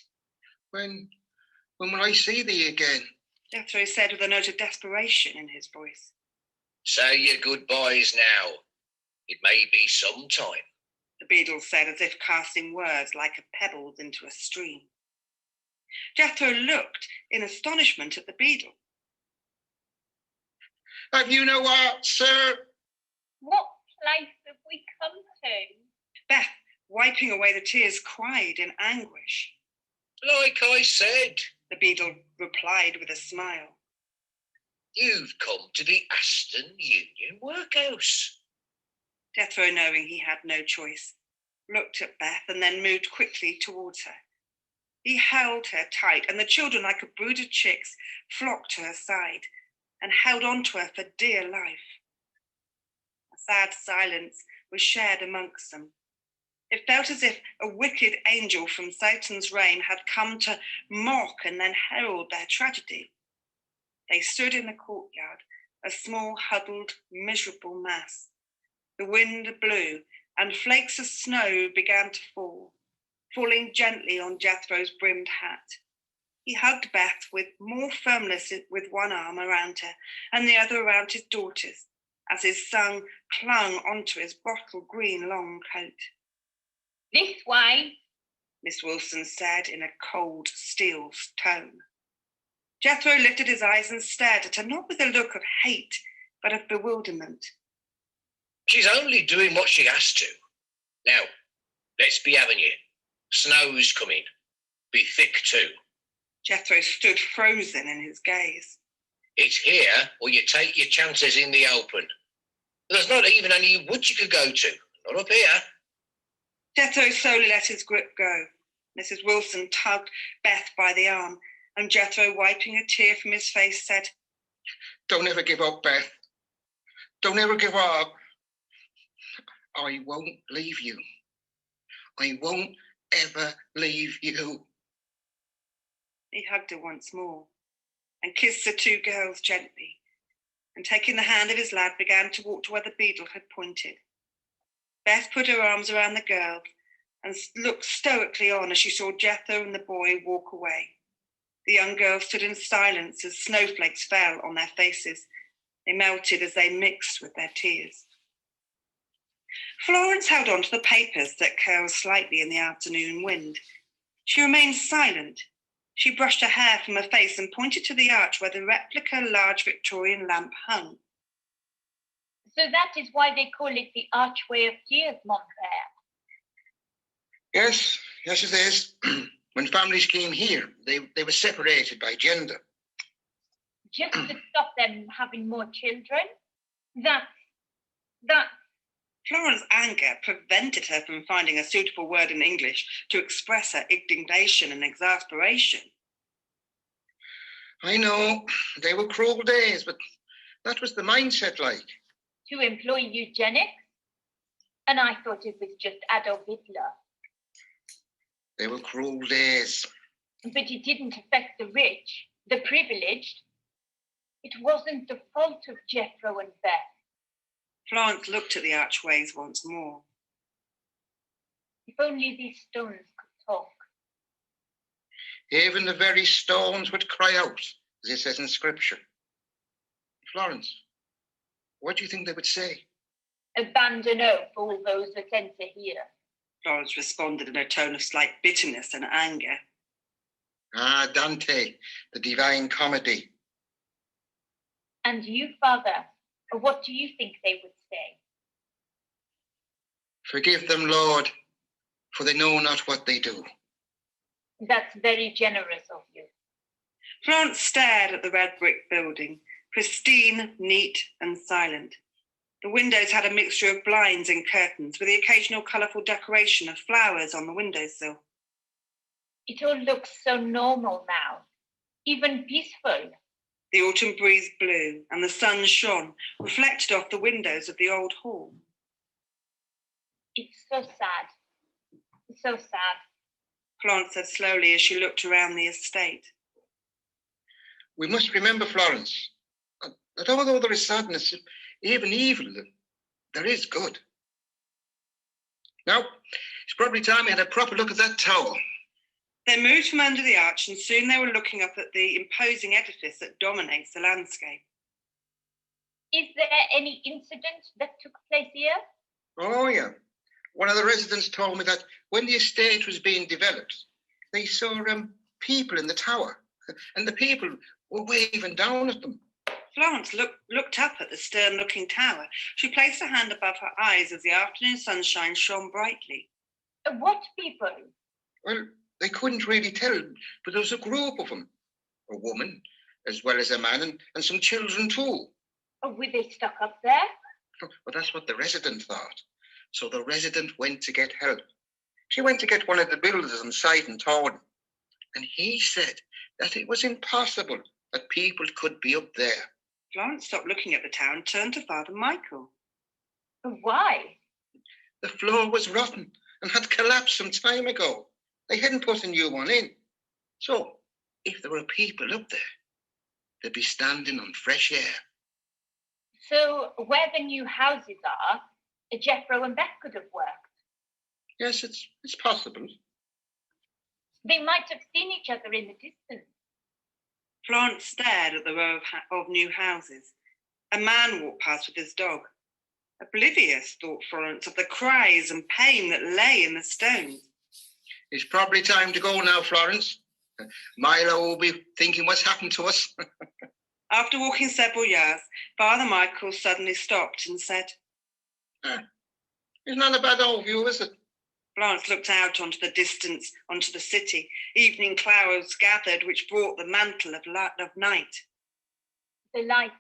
When will I see thee again? Jethro said with a note of desperation in his voice. Say your goodbyes now. It may be some time. The beadle said, as if casting words like pebbles into a stream. Jethro looked in astonishment at the beadle. Have you no art, sir? What place have we come to? Beth, wiping away the tears, cried in anguish. Like I said, the beadle replied with a smile. You've come to the Aston Union Workhouse. Jethro, knowing he had no choice, looked at Beth and then moved quickly towards her. He held her tight, and the children, like a brood of chicks, flocked to her side and held on to her for dear life. A sad silence was shared amongst them. It felt as if a wicked angel from Satan's reign had come to mock and then herald their tragedy. They stood in the courtyard, a small, huddled, miserable mass. The wind blew, and flakes of snow began to fall, falling gently on Jethro's brimmed hat. He hugged Beth with more firmness with one arm around her and the other around his daughters, as his son clung onto his bottle green long coat. This way, Miss Wilson said in a cold steel tone. Jethro lifted his eyes and stared at her, not with a look of hate, but of bewilderment. She's only doing what she has to. Now, let's be having you. Snow's coming. Be thick too. Jethro stood frozen in his gaze. It's here, or you take your chances in the open. There's not even any wood you could go to. Not up here. Jethro slowly let his grip go. Mrs. Wilson tugged Beth by the arm, and Jethro, wiping a tear from his face, said, Don't ever give up, Beth. Don't ever give up. I won't leave you. I won't ever leave you. He hugged her once more and kissed the two girls gently, and taking the hand of his lad, began to walk to where the beadle had pointed. Beth put her arms around the girl and looked stoically on as she saw Jethro and the boy walk away. The young girls stood in silence as snowflakes fell on their faces. They melted as they mixed with their tears. Florence held on to the papers that curled slightly in the afternoon wind. She remained silent. She brushed her hair from her face and pointed to the arch where the replica large Victorian lamp hung. so that is why they call it the Archway of Tears, mon père. Yes, it is. When families came here, they were separated by gender. Just to stop them having more children? That. Florence's anger prevented her from finding a suitable word in English to express her indignation and exasperation. I know, they were cruel days, but that was the mindset like. To employ eugenics? And I thought it was just Adolf Hitler. They were cruel days. But it didn't affect the rich, the privileged. It wasn't the fault of Jethro and Beth. Florence looked at the archways once more. If only these stones could talk. Even the very stones would cry out, as it says in Scripture. Florence, what do you think they would say? Abandon oath all those that enter here. Florence responded in a tone of slight bitterness and anger. Ah, Dante, the Divine Comedy. And you, Father, what do you think they would say? Forgive them, Lord, for they know not what they do. That's very generous of you. Florence stared at the red brick building, pristine, neat and silent. The windows had a mixture of blinds and curtains, with the occasional colourful decoration of flowers on the windowsill. It all looks so normal now, even peaceful. The autumn breeze blew and the sun shone, reflected off the windows of the old hall. It's so sad, so sad. Florence said slowly as she looked around the estate. We must remember, Florence, that although there is sadness, even evil, there is good. Now, it's probably time we had a proper look at that tower. They moved from under the arch and soon they were looking up at the imposing edifice that dominates the landscape. Is there any incident that took place here? Oh, yeah. One of the residents told me that when the estate was being developed, they saw people in the tower, and the people were waving down at them. Florence looked up at the stern-looking tower. She placed her hand above her eyes as the afternoon sunshine shone brightly. What people? Well, They couldn't really tell, but there was a group of them, a woman as well as a man, and some children too. Oh, were they stuck up there? But that's what the resident thought. So the resident went to get help. She went to get one of the builders on site and told him. And he said that it was impossible that people could be up there. Florence stopped looking at the tower and turned to Father Michael. Why? The floor was rotten and had collapsed some time ago. They hadn't put a new one in. So if there were people up there, they'd be standing on fresh air. So where the new houses are, Jethro and Beth could have worked. Yes, it's possible. They might have seen each other in the distance. Florence stared at the row of new houses. A man walked past with his dog. Oblivious, thought Florence, of the cries and pain that lay in the stones. It's probably time to go now, Florence. Milo will be thinking what's happened to us. After walking several yards, Father Michael suddenly stopped and said, It's not a bad old view, is it? Florence looked out onto the distance, onto the city. Evening clouds gathered, which brought the mantle of night. The lights,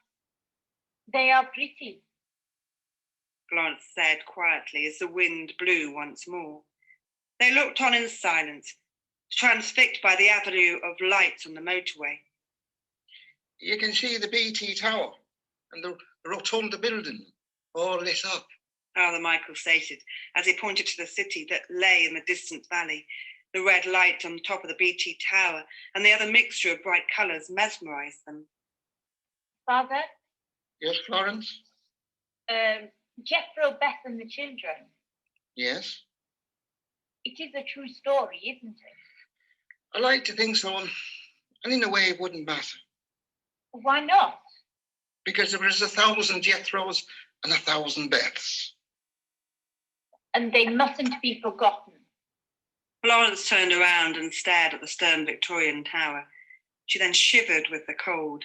they are pretty, Florence said quietly as the wind blew once more. They looked on in silence, transfixed by the avenue of lights on the motorway. You can see the BT Tower and the Rotunda building all lit up. Father Michael stated as he pointed to the city that lay in the distant valley. The red light on top of the BT Tower and the other mixture of bright colours mesmerised them. Father? Yes, Florence? Jethro, Beth and the children. Yes? It is a true story, isn't it? I like to think so, and in a way it wouldn't matter. Why not? Because there is 1,000 Jethros and 1,000 Beths. And they mustn't be forgotten. Florence turned around and stared at the stern Victorian tower. She then shivered with the cold.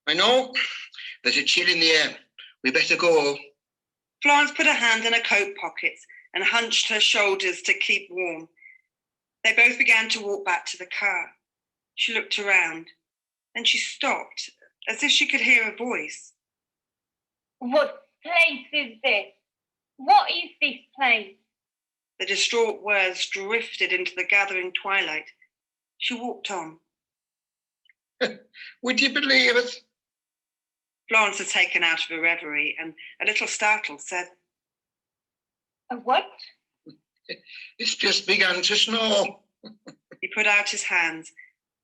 I know. There's a chill in the air. We better go. Florence put her hand in her coat pockets and hunched her shoulders to keep warm. They both began to walk back to the car. She looked around. Then she stopped, as if she could hear a voice. What place is this? What is this place? The distraught words drifted into the gathering twilight. She walked on. Would you believe it? Florence had taken out of her reverie and, a little startled, said, A what? It's just begun to snow. He put out his hands,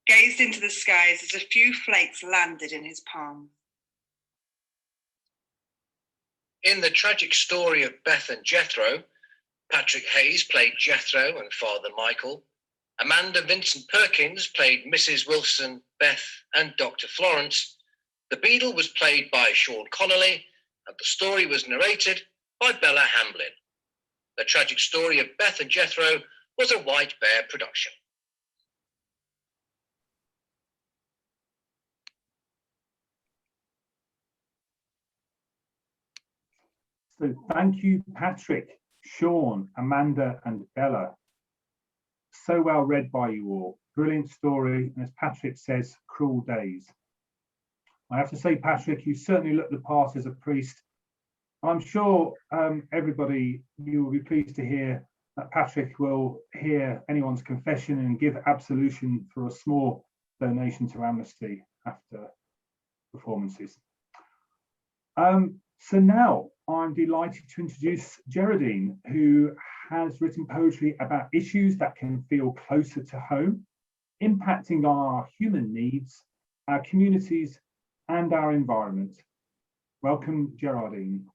gazed into the skies as a few flakes landed in his palm. In the tragic story of Beth and Jethro, Patrick Hughes played Jethro and Father Michael. Amanda Vincent Perkins played Mrs. Wilson, Beth and Dr. Florence. The Beadle was played by Sean Connolly, and the story was narrated by Bella Hamblin. The tragic story of Beth and Jethro was a White Bear production. So thank you, Patrick, Sean, Amanda and Bella. So well read by you all. Brilliant story, and as Patrick says, cruel days. I have to say, Patrick, you certainly look the part as a priest. I'm sure everybody, you will be pleased to hear that Patrick will hear anyone's confession and give absolution for a small donation to Amnesty after performances. So now I'm delighted to introduce Geraldine, who has written poetry about issues that can feel closer to home, impacting our human needs, our communities, and our environment. Welcome, Geraldine.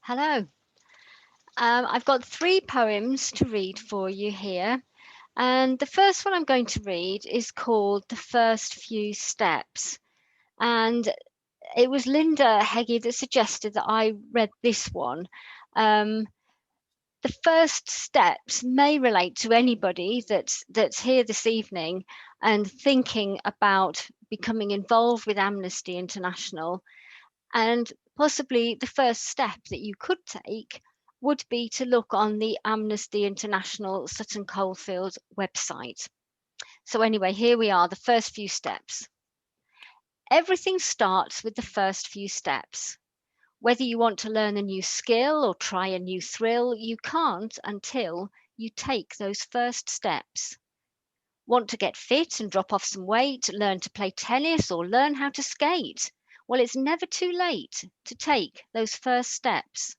Hello. I've got 3 poems to read for you here. And the first one I'm going to read is called The First Few Steps. And it was Linda Hegge that suggested that I read this one. The first steps may relate to anybody that's here this evening and thinking about becoming involved with Amnesty International. And Possibly the first step that you could take would be to look on the Amnesty International Sutton Coldfield website. So anyway, here we are, the first few steps. Everything starts with the first few steps. Whether you want to learn a new skill or try a new thrill, you can't until you take those first steps. Want to get fit and drop off some weight, learn to play tennis or learn how to skate? Well, it's never too late to take those first steps.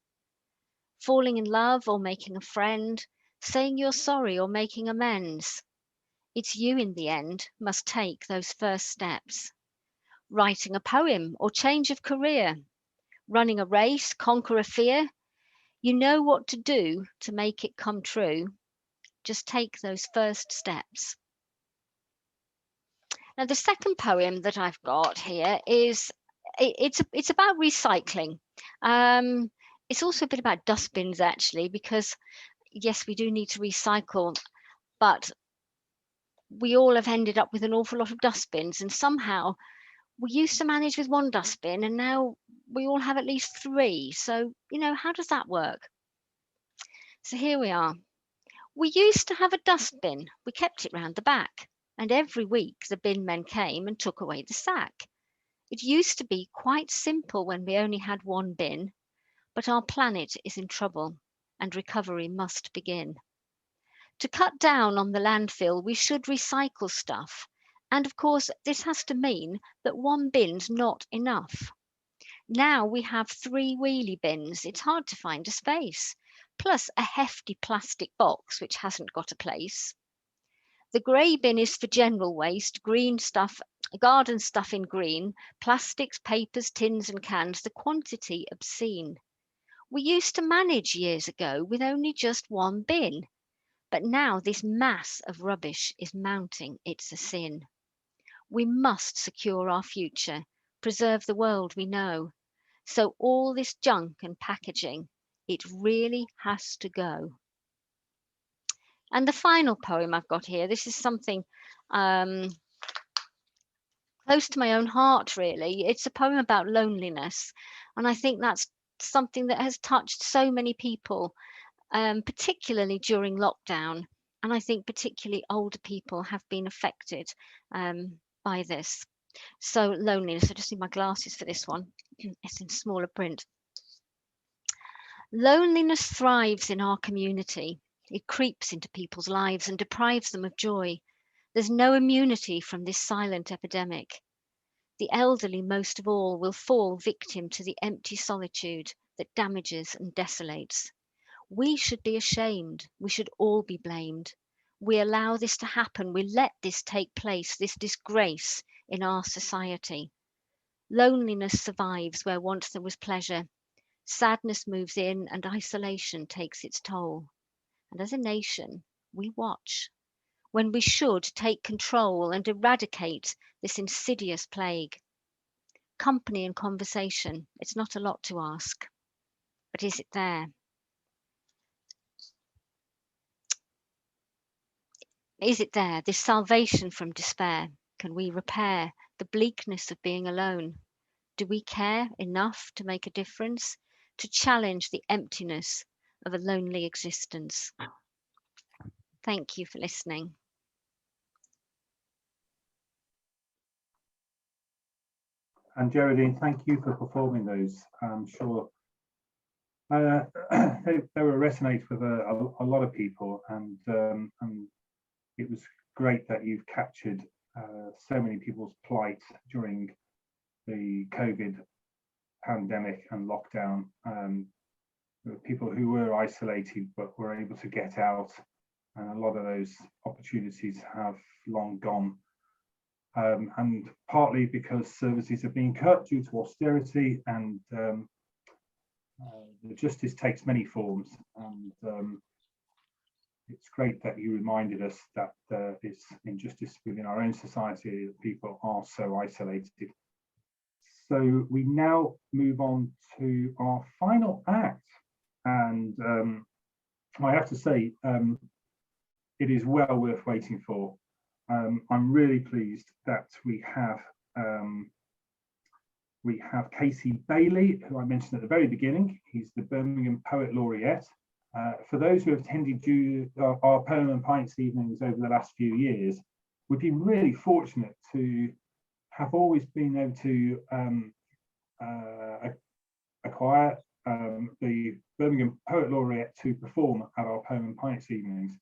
Falling in love or making a friend, saying you're sorry or making amends. It's you in the end must take those first steps. Writing a poem or change of career, running a race, conquer a fear. You know what to do to make it come true. Just take those first steps. Now, the second poem that I've got here is, it's about recycling. It's also a bit about dustbins, actually, because yes, we do need to recycle, but we all have ended up with an awful lot of dustbins, and somehow we used to manage with one dustbin and now we all have at least 3. So, you know, how does that work? So here we are. We used to have a dustbin. We kept it round the back, and every week the bin men came and took away the sack. It used to be quite simple when we only had one bin, but our planet is in trouble and recovery must begin. To cut down on the landfill, we should recycle stuff. And of course, this has to mean that one bin's not enough. Now we have 3 wheelie bins. It's hard to find a space, plus a hefty plastic box which hasn't got a place. The grey bin is for general waste, green stuff, garden stuff in green, plastics, papers, tins and cans, the quantity obscene. We used to manage years ago with only just one bin. But now this mass of rubbish is mounting, it's a sin. We must secure our future, preserve the world we know. So all this junk and packaging, it really has to go. And the final poem I've got here, this is something close to my own heart, really. It's a poem about loneliness. And I think that's something that has touched so many people, particularly during lockdown. And I think particularly older people have been affected by this. So loneliness, I just need my glasses for this one. It's in smaller print. Loneliness thrives in our community. It creeps into people's lives and deprives them of joy. There's no immunity from this silent epidemic. The elderly, most of all, will fall victim to the empty solitude that damages and desolates. We should be ashamed. We should all be blamed. We allow this to happen. We let this take place, this disgrace in our society. Loneliness survives where once there was pleasure. Sadness moves in and isolation takes its toll. And as a nation, we watch when we should take control and eradicate this insidious plague. Company and conversation, it's not a lot to ask, but is it there? Is it there, this salvation from despair? Can we repair the bleakness of being alone? Do we care enough to make a difference, to challenge the emptiness of a lonely existence? Thank you for listening. And Geraldine, thank you for performing those. I'm sure they will resonate with a lot of people, and it was great that you've captured so many people's plight during the COVID pandemic and lockdown. There were people who were isolated but were able to get out, and a lot of those opportunities have long gone. And partly because services are being cut due to austerity, and the justice takes many forms. And it's great that you reminded us that it's injustice within our own society, that people are so isolated. So we now move on to our final act. And I have to say, it is well worth waiting for. I'm really pleased that we have We have Casey Bailey, who I mentioned at the very beginning. He's the Birmingham Poet Laureate. For those who have attended our Poem and Pints evenings over the last few years, we've been really fortunate to have always been able to acquire the Birmingham Poet Laureate to perform at our Poem and Pints evenings.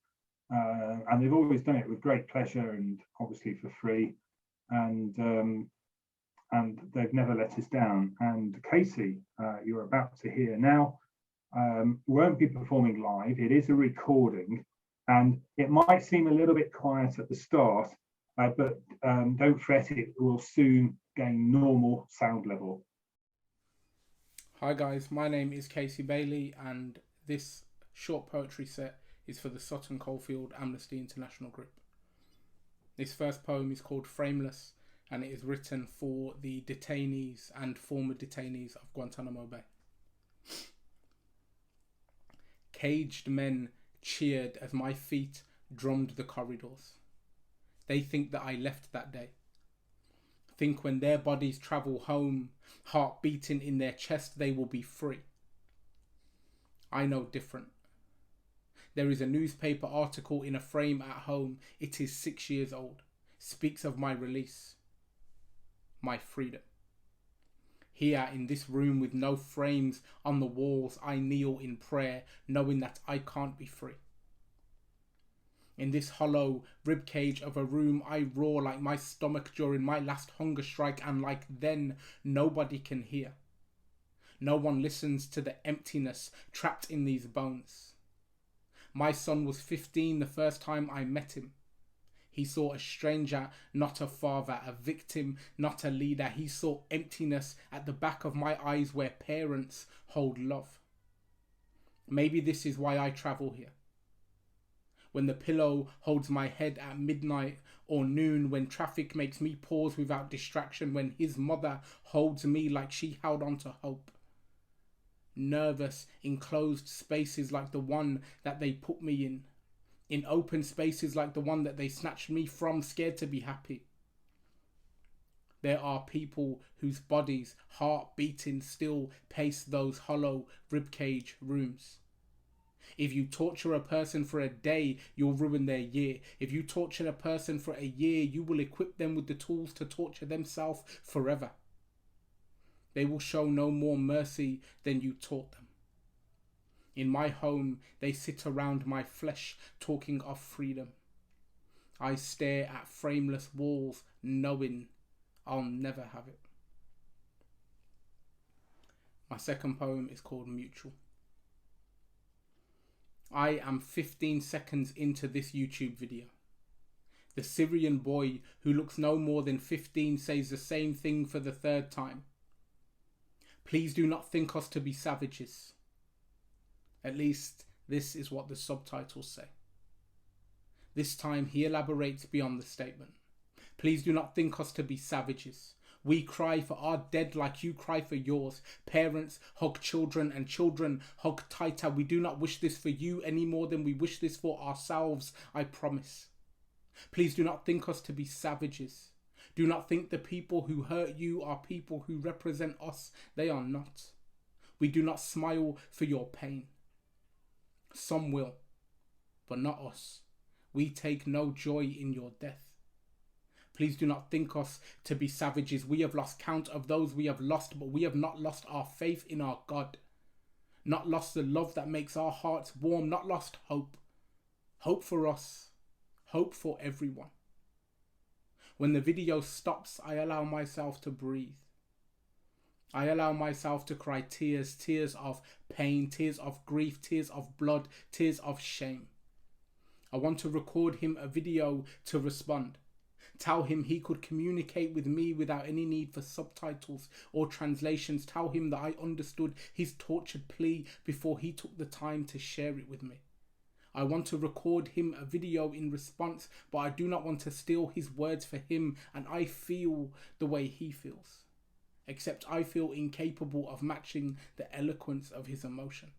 And they've always done it with great pleasure and obviously for free. And they've never let us down. And Casey, you're about to hear now, won't be performing live. It is a recording, and it might seem a little bit quiet at the start, but don't fret, it will soon gain normal sound level. Hi guys, my name is Casey Bailey, and this short poetry set is for the Sutton Coldfield Amnesty International Group. This first poem is called Frameless, and it is written for the detainees and former detainees of Guantanamo Bay. Caged men cheered as my feet drummed the corridors. They think that I left that day. Think when their bodies travel home, heart beating in their chest, they will be free. I know different. There is a newspaper article in a frame at home. It is 6 years old. Speaks of my release, my freedom. Here in this room with no frames on the walls, I kneel in prayer, knowing that I can't be free. In this hollow ribcage of a room, I roar like my stomach during my last hunger strike, and like then, nobody can hear. No one listens to the emptiness trapped in these bones. My son was 15 the first time I met him. He saw a stranger, not a father, a victim, not a leader. He saw emptiness at the back of my eyes where parents hold love. Maybe this is why I travel here. When the pillow holds my head at midnight or noon, when traffic makes me pause without distraction, when his mother holds me like she held on to hope. Nervous, enclosed spaces like the one that they put me in open spaces like the one that they snatched me from, scared to be happy. There are people whose bodies, heart beating, still pace those hollow ribcage rooms. If you torture a person for a day, you'll ruin their year. If you torture a person for a year, you will equip them with the tools to torture themselves forever. They will show no more mercy than you taught them. In my home, they sit around my flesh, talking of freedom. I stare at frameless walls, knowing I'll never have it. My second poem is called Mutual. I am 15 seconds into this YouTube video. The Syrian boy who looks no more than 15 says the same thing for the third time. Please do not think us to be savages. At least this is what the subtitles say. This time he elaborates beyond the statement. Please do not think us to be savages. We cry for our dead like you cry for yours. Parents hug children and children hug tighter. We do not wish this for you any more than we wish this for ourselves, I promise. Please do not think us to be savages. Do not think the people who hurt you are people who represent us. They are not. We do not smile for your pain. Some will, but not us. We take no joy in your death. Please do not think us to be savages. We have lost count of those we have lost, but we have not lost our faith in our God. Not lost the love that makes our hearts warm, not lost hope. Hope for us, hope for everyone. When the video stops, I allow myself to breathe. I allow myself to cry tears, tears of pain, tears of grief, tears of blood, tears of shame. I want to record him a video to respond. Tell him he could communicate with me without any need for subtitles or translations. Tell him that I understood his tortured plea before he took the time to share it with me. I want to record him a video in response, but I do not want to steal his words for him, and I feel the way he feels. Except I feel incapable of matching the eloquence of his emotion.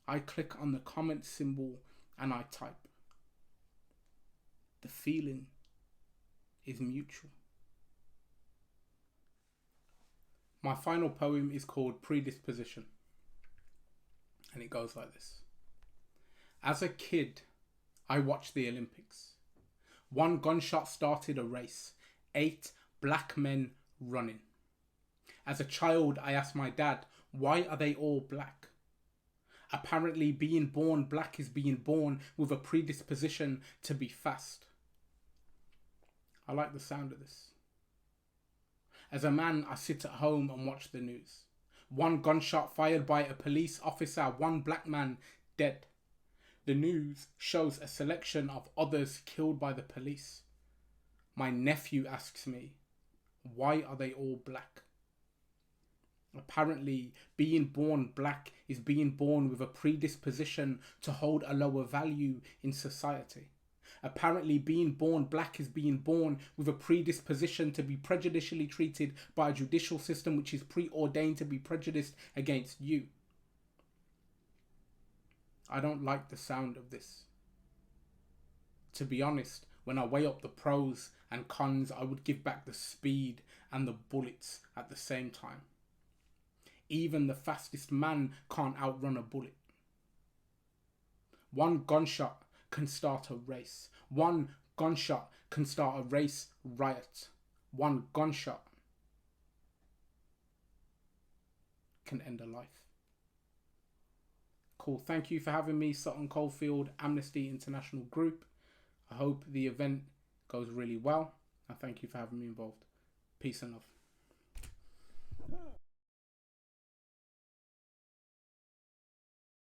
I click on the comment symbol and I type. The feeling is mutual. My final poem is called Predisposition, and it goes like this. As a kid, I watched the Olympics. One gunshot started a race, 8 black men running. As a child, I asked my dad, why are they all black? Apparently, being born black is being born with a predisposition to be fast. I like the sound of this. As a man, I sit at home and watch the news. One gunshot fired by a police officer, 1 black man dead. The news shows a selection of others killed by the police. My nephew asks me, why are they all black? Apparently, being born black is being born with a predisposition to hold a lower value in society. Apparently, being born black is being born with a predisposition to be prejudicially treated by a judicial system which is preordained to be prejudiced against you. I don't like the sound of this. To be honest, when I weigh up the pros and cons, I would give back the speed and the bullets at the same time. Even the fastest man can't outrun a bullet. One gunshot can start a race. One gunshot can start a race riot. One gunshot can end a life. Cool. Thank you for having me, Sutton Coldfield Amnesty International Group. I hope the event goes really well, and thank you for having me involved. Peace and love.